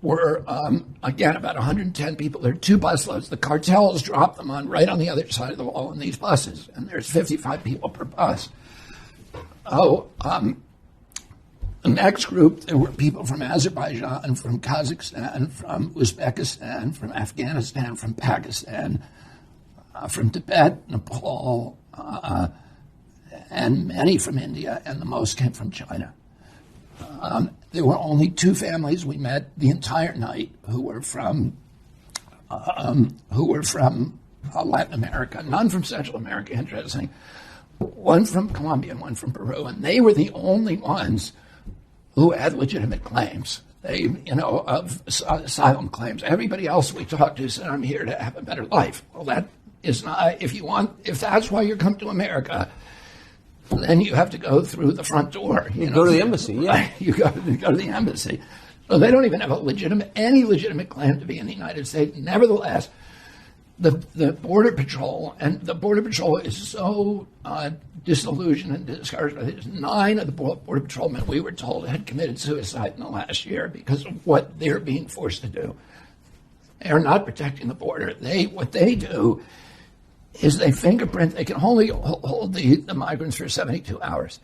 were, again, about 110 people. There are 2 busloads. The cartels dropped them right on the other side of the wall in these buses, and there's 55 people per bus. The next group, there were people from Azerbaijan, from Kazakhstan, from Uzbekistan, from Afghanistan, from Pakistan, from Tibet, Nepal, and many from India, and the most came from China. There were only 2 families we met the entire night who were from Latin America, none from Central America, interesting. One from Colombia and one from Peru, and they were the only ones who had legitimate claims, of asylum claims. Everybody else we talked to said, I'm here to have a better life. Well, that is not, if that's why you're coming to America, then you have to go through the front door. You go to the embassy, yeah. You go to the embassy. So they don't even have any legitimate claim to be in the United States. Nevertheless, the Border Patrol, and the Border Patrol is so disillusioned and discouraged. There's 9 of the Border Patrolmen, we were told, had committed suicide in the last year because of what they're being forced to do. They are not protecting the border. What they do is they fingerprint. They can only hold the migrants for 72 hours.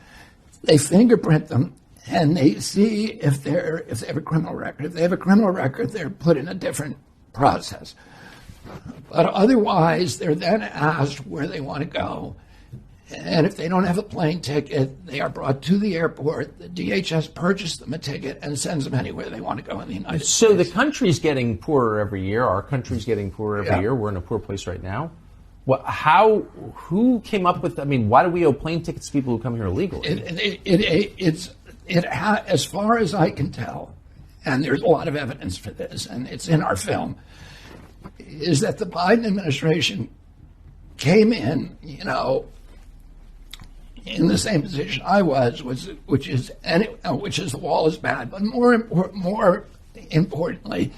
They fingerprint them, and they see if they have a criminal record. If they have a criminal record, they're put in a different process. But otherwise, they're then asked where they want to go. And if they don't have a plane ticket, they are brought to the airport. The DHS purchases them a ticket and sends them anywhere they want to go in the United States. So the country's getting poorer every year. Our country's getting poorer every year. We're in a poor place right now. Who came up with, why do we owe plane tickets to people who come here illegally? As far as I can tell, and there's a lot of evidence for this, and it's in our film, is that the Biden administration came in, in the same position I was, which is the wall is bad, but more importantly,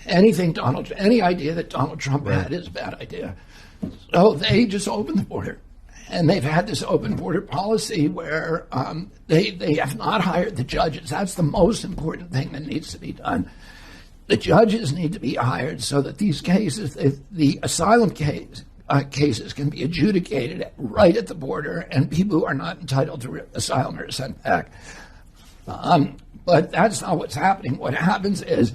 any idea that Donald Trump had is a bad idea. So they just opened the border, and they've had this open border policy where they have not hired the judges. That's the most important thing that needs to be done. The judges need to be hired so that these cases, the asylum cases can be adjudicated right at the border, and people who are not entitled to asylum are sent back. But that's not what's happening. What happens is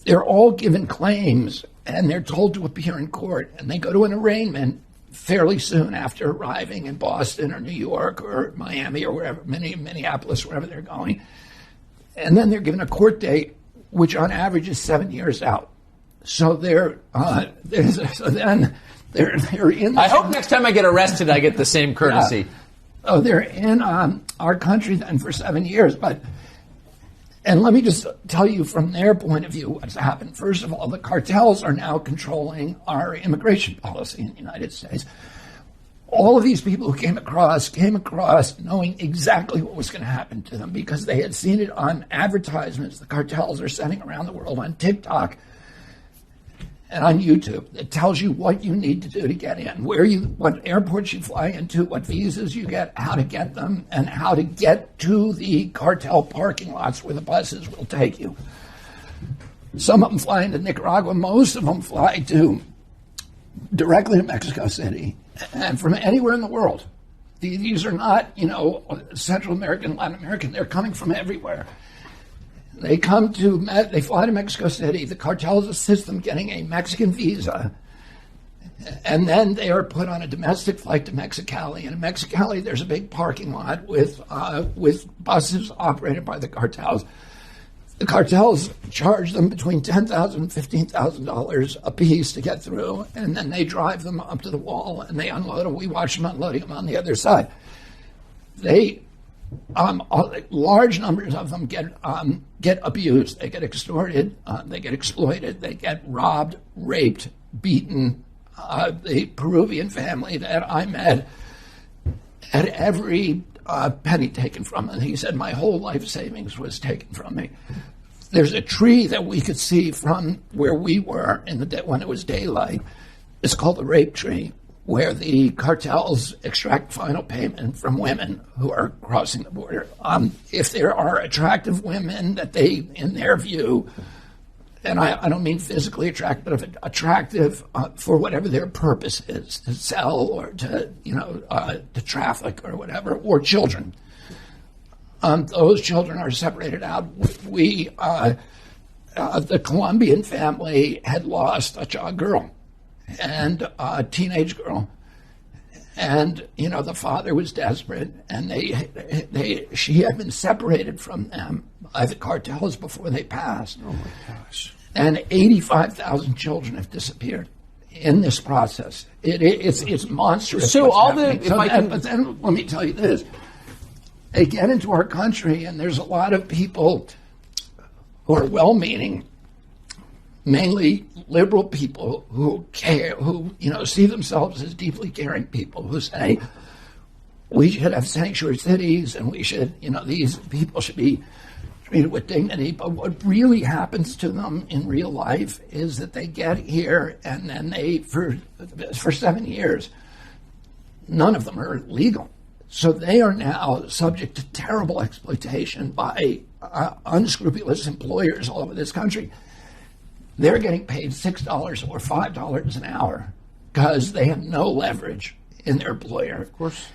they're all given claims, and they're told to appear in court, and they go to an arraignment fairly soon after arriving in Boston or New York or Miami or wherever, Minneapolis, wherever they're going. And then they're given a court date, which on average is 7 years out. So they're in. I hope next time I get arrested, I get the same courtesy. Yeah. So they're in our country then for 7 years. And let me just tell you from their point of view what's happened. First of all, the cartels are now controlling our immigration policy in the United States. All of these people who came across knowing exactly what was going to happen to them because they had seen it on advertisements the cartels are sending around the world on TikTok and on YouTube. It tells you what you need to do to get in, what airports you fly into, what visas you get, how to get them, and how to get to the cartel parking lots where the buses will take you. Some of them fly into Nicaragua. Most of them fly directly to Mexico City and from anywhere in the world. These are not, Central American, Latin American. They're coming from everywhere. They fly to Mexico City. The cartels assist them getting a Mexican visa. And then they are put on a domestic flight to Mexicali. And in Mexicali, there's a big parking lot with buses operated by the cartels. The cartels charge them between $10,000 and $15,000 a piece to get through, and then they drive them up to the wall and they unload them. We watch them unloading them on the other side. They large numbers of them get abused. They get extorted. They get exploited. They get robbed, raped, beaten. The Peruvian family that I met had every penny taken from them. He said, my whole life savings was taken from me. There's a tree that we could see from where we were when it was daylight. It's called the rape tree, where the cartels extract final payment from women who are crossing the border. If there are attractive women that they, in their view, and I don't mean physically attractive, but if attractive for whatever their purpose is, to sell or to traffic or whatever, or children. Those children are separated out. The Colombian family had lost a girl, and a teenage girl, and the father was desperate, and she had been separated from them by the cartels before they passed. Oh my gosh! And 85,000 children have disappeared in this process. It's monstrous. So but then let me tell you this: they get into our country, and there's a lot of people who are well-meaning, mainly liberal people who care, who see themselves as deeply caring people, who say we should have sanctuary cities, and we should, these people should be treated with dignity. But what really happens to them in real life is that they get here, and then they, for 7 years, none of them are legal. So they are now subject to terrible exploitation by unscrupulous employers all over this country. They're getting paid $6 or $5 an hour because they have no leverage in their employer. Of course.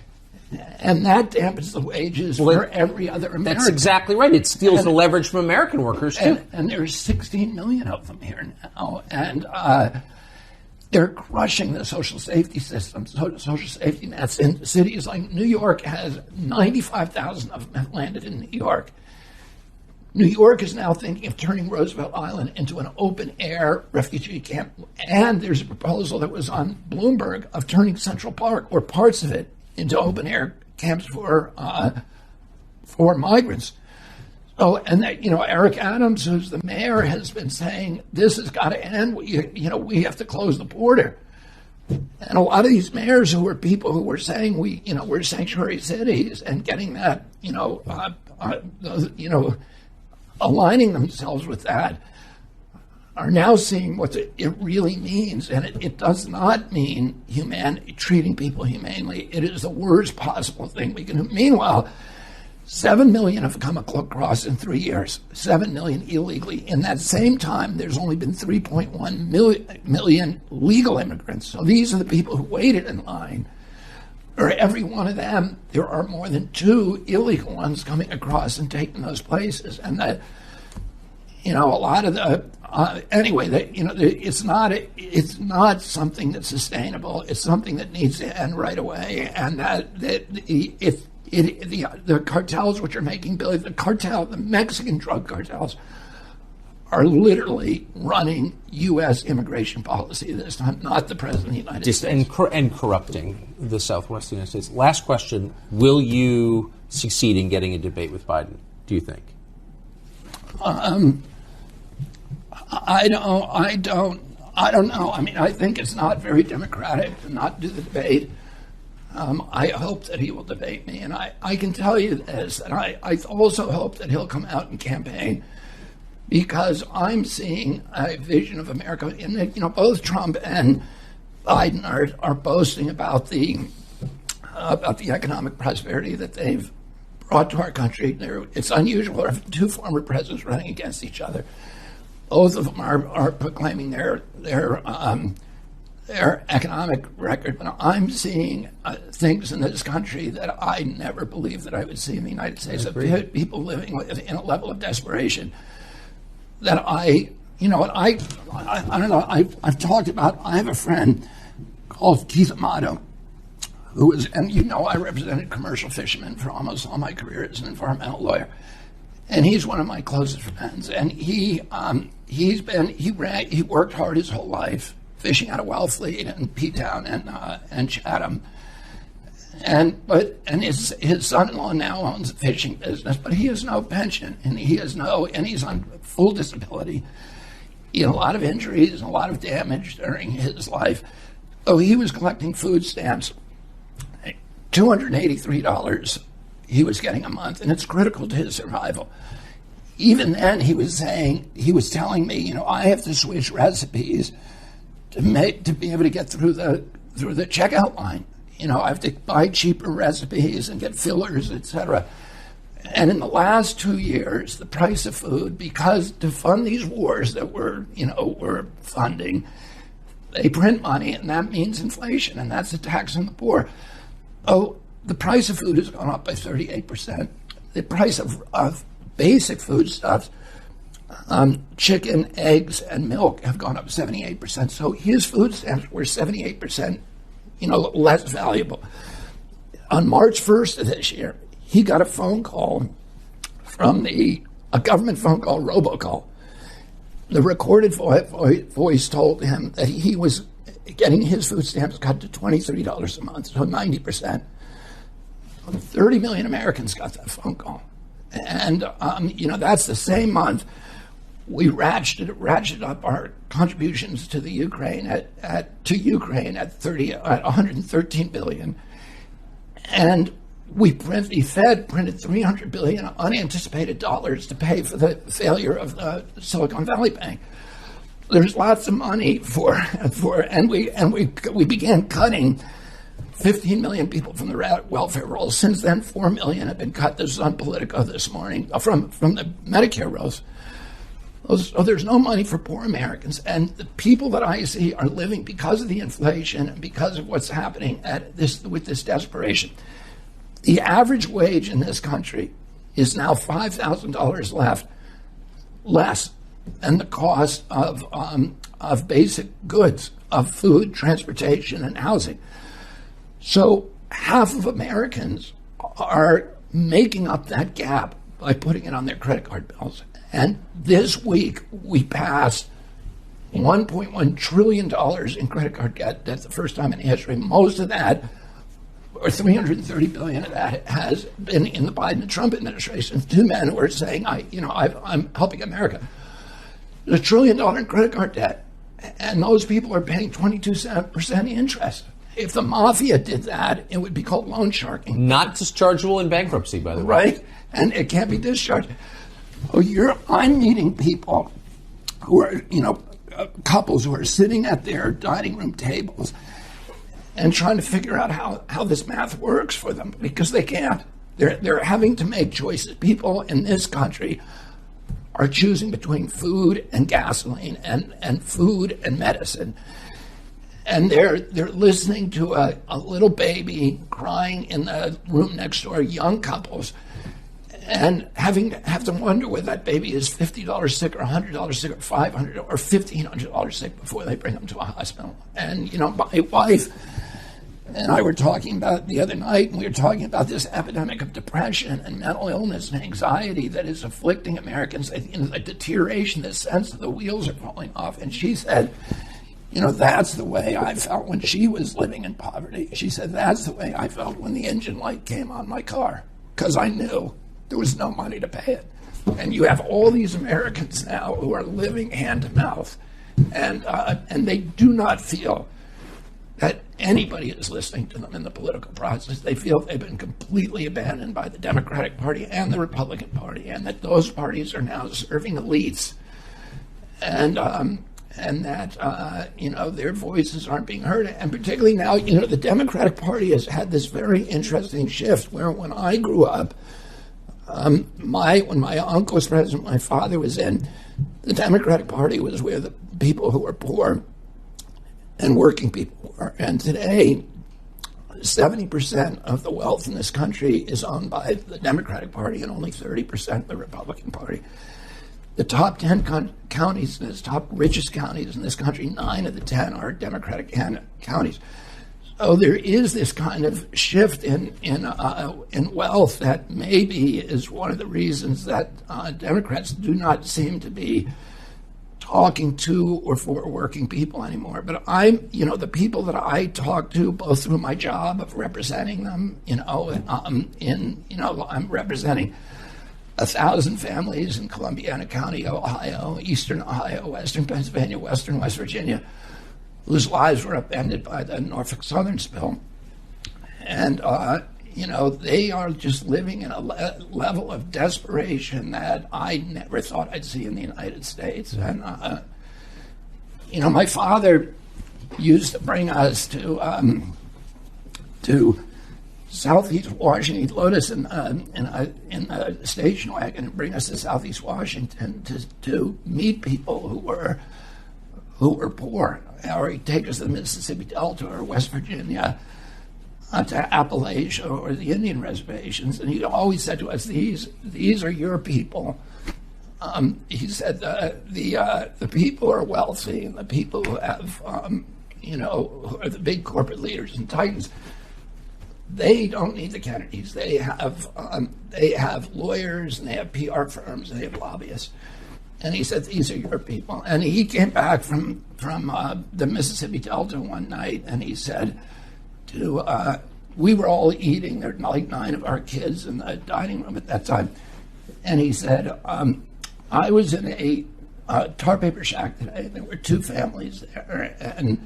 And that dampens the wages for every other American. That's exactly right. It steals the leverage from American workers, too. And there's 16 million of them here now. And they're crushing the social safety system, social safety nets. In cities like New York has 95,000 of them have landed in New York. New York is now thinking of turning Roosevelt Island into an open-air refugee camp. And there's a proposal that was on Bloomberg of turning Central Park, or parts of it, into open-air camps for migrants. So, and that, Eric Adams, who's the mayor, has been saying this has got to end. We have to close the border. And a lot of these mayors who were people who were saying we're sanctuary cities and getting that, aligning themselves with that, are now seeing what it really means. And it does not mean treating people humanely. It is the worst possible thing we can do. Meanwhile, 7 million have come across in 3 years, 7 million illegally. In that same time, there's only been 3.1 million legal immigrants. So these are the people who waited in line. For every one of them, there are more than 2 illegal ones coming across and taking those places. And that, a lot of the it's not something that's sustainable. It's something that needs to end right away. And the cartels which are making billions, the Mexican drug cartels, are literally running U.S. immigration policy this time, not the President of the United States. And corrupting the Southwest of the United States. Last question, will you succeed in getting a debate with Biden, do you think? I don't know. I mean, I think it's not very democratic to not do the debate. I hope that he will debate me, and I can tell you this, and I also hope that he'll come out and campaign, because I'm seeing a vision of America in that, both Trump and Biden are boasting about the economic prosperity that they've brought to our country. It's unusual to have 2 former presidents running against each other. Both of them are proclaiming their economic record. But I'm seeing things in this country that I never believed that I would see in the United States. People living in a level of desperation that I don't know. I've talked about. I have a friend called Keith Amato, who is, and I represented commercial fishermen for almost all my career as an environmental lawyer. And he's one of my closest friends. And he worked hard his whole life fishing out of Wellfleet and P-Town and Chatham. And his son-in-law now owns a fishing business, but he has no pension, and he's on full disability. He had a lot of injuries and a lot of damage during his life. So he was collecting food stamps, $283 he was getting a month, and it's critical to his survival. Even then, he was telling me, I have to switch recipes to be able to get through the checkout line. I have to buy cheaper recipes and get fillers, etc. And in the last 2 years, the price of food, because to fund these wars that we're funding, they print money, and that means inflation, and that's a tax on the poor. Oh, the price of food has gone up by 38%. The price of basic foodstuffs, chicken, eggs, and milk have gone up 78%. So his food stamps were 78%, less valuable. On March 1st of this year, he got a phone call from a government phone call, robocall. The recorded voice told him that he was getting his food stamps cut to $23 a month, so 90%. 30 million Americans got that phone call. And, that's the same month we ratcheted up our contributions to the Ukraine at 113 billion. And the Fed printed 300 billion unanticipated dollars to pay for the failure of the Silicon Valley Bank. There's lots of money and we began cutting 15 million people from the welfare rolls. Since then, 4 million have been cut. This is on Politico this morning from the Medicare rolls. So there's no money for poor Americans, and the people that I see are living because of the inflation and because of what's happening with this desperation. The average wage in this country is now $5,000 less than the cost of basic goods, of food, transportation, and housing. So half of Americans are making up that gap by putting it on their credit card bills. And this week, we passed $1.1 trillion in credit card debt. That's the first time in history. Most of that, or $330 billion of that, has been in the Biden and Trump administration. Two men who are saying, I'm helping America. There's $1 trillion in credit card debt, and those people are paying 22% interest. If the mafia did that, it would be called loan sharking. Not dischargeable in bankruptcy, by the way. Right, and it can't be discharged. I'm meeting people who are, couples who are sitting at their dining room tables and trying to figure out how this math works for them, because they can't. They're having to make choices. People in this country are choosing between food and gasoline and food and medicine. And they're listening to a little baby crying in the room next door, young couples, and have to wonder whether that baby is $50 sick or $100 sick or $500 or $1,500 sick before they bring them to a hospital. And, my wife and I were talking about it the other night, and we were talking about this epidemic of depression and mental illness and anxiety that is afflicting Americans, the deterioration, the sense that the wheels are falling off. And she said, that's the way I felt when she was living in poverty. She said, that's the way I felt when the engine light came on my car, because I knew there was no money to pay it. And you have all these Americans now who are living hand to mouth, and they do not feel that anybody is listening to them in the political process. They feel they've been completely abandoned by the Democratic Party and the Republican Party, and that those parties are now serving elites, and that their voices aren't being heard. And particularly now, the Democratic Party has had this very interesting shift where when I grew up, when my uncle was president, my father was in, the Democratic Party was where the people who were poor and working people were. And today, 70% of the wealth in this country is owned by the Democratic Party and only 30% the Republican Party. The top 10 counties, the top richest counties in this country, 9 of the 10 are Democratic counties. So there is this kind of shift in wealth that maybe is one of the reasons that Democrats do not seem to be talking to or for working people anymore. But I'm, the people that I talk to, both through my job of representing them, I'm representing 1,000 families in Columbiana County, Ohio, Eastern Ohio, Western Pennsylvania, Western West Virginia, whose lives were upended by the Norfolk Southern spill. And, they are just living in a level of desperation that I never thought I'd see in the United States. And, my father used to bring us to Southeast Washington. He'd load us in a station wagon and bring us to Southeast Washington to meet people who were poor. Or he'd take us to the Mississippi Delta or West Virginia, to Appalachia or the Indian reservations, and he always said to us, "These are your people." He said, "The people who are wealthy and the people who have, who are the big corporate leaders and titans, they don't need the Kennedys. They have lawyers and they have PR firms and they have lobbyists." And he said, "These are your people." And he came back from the Mississippi Delta one night, and he said, we were all eating. There were like 9 of our kids in the dining room at that time. And he said, I was in a tar paper shack today. There were 2 families there, and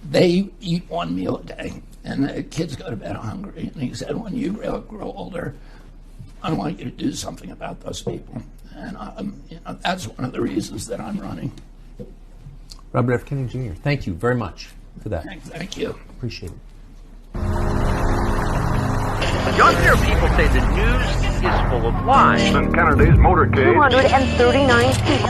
they eat 1 meal a day. And the kids go to bed hungry. And he said, when you grow older, I want you to do something about those people. And that's one of the reasons that I'm running. Robert F. Kennedy Jr., thank you very much for that. Thank you. Appreciate it. Younger people say the news is full of lies. In Kennedy's motorcade. 239 feet.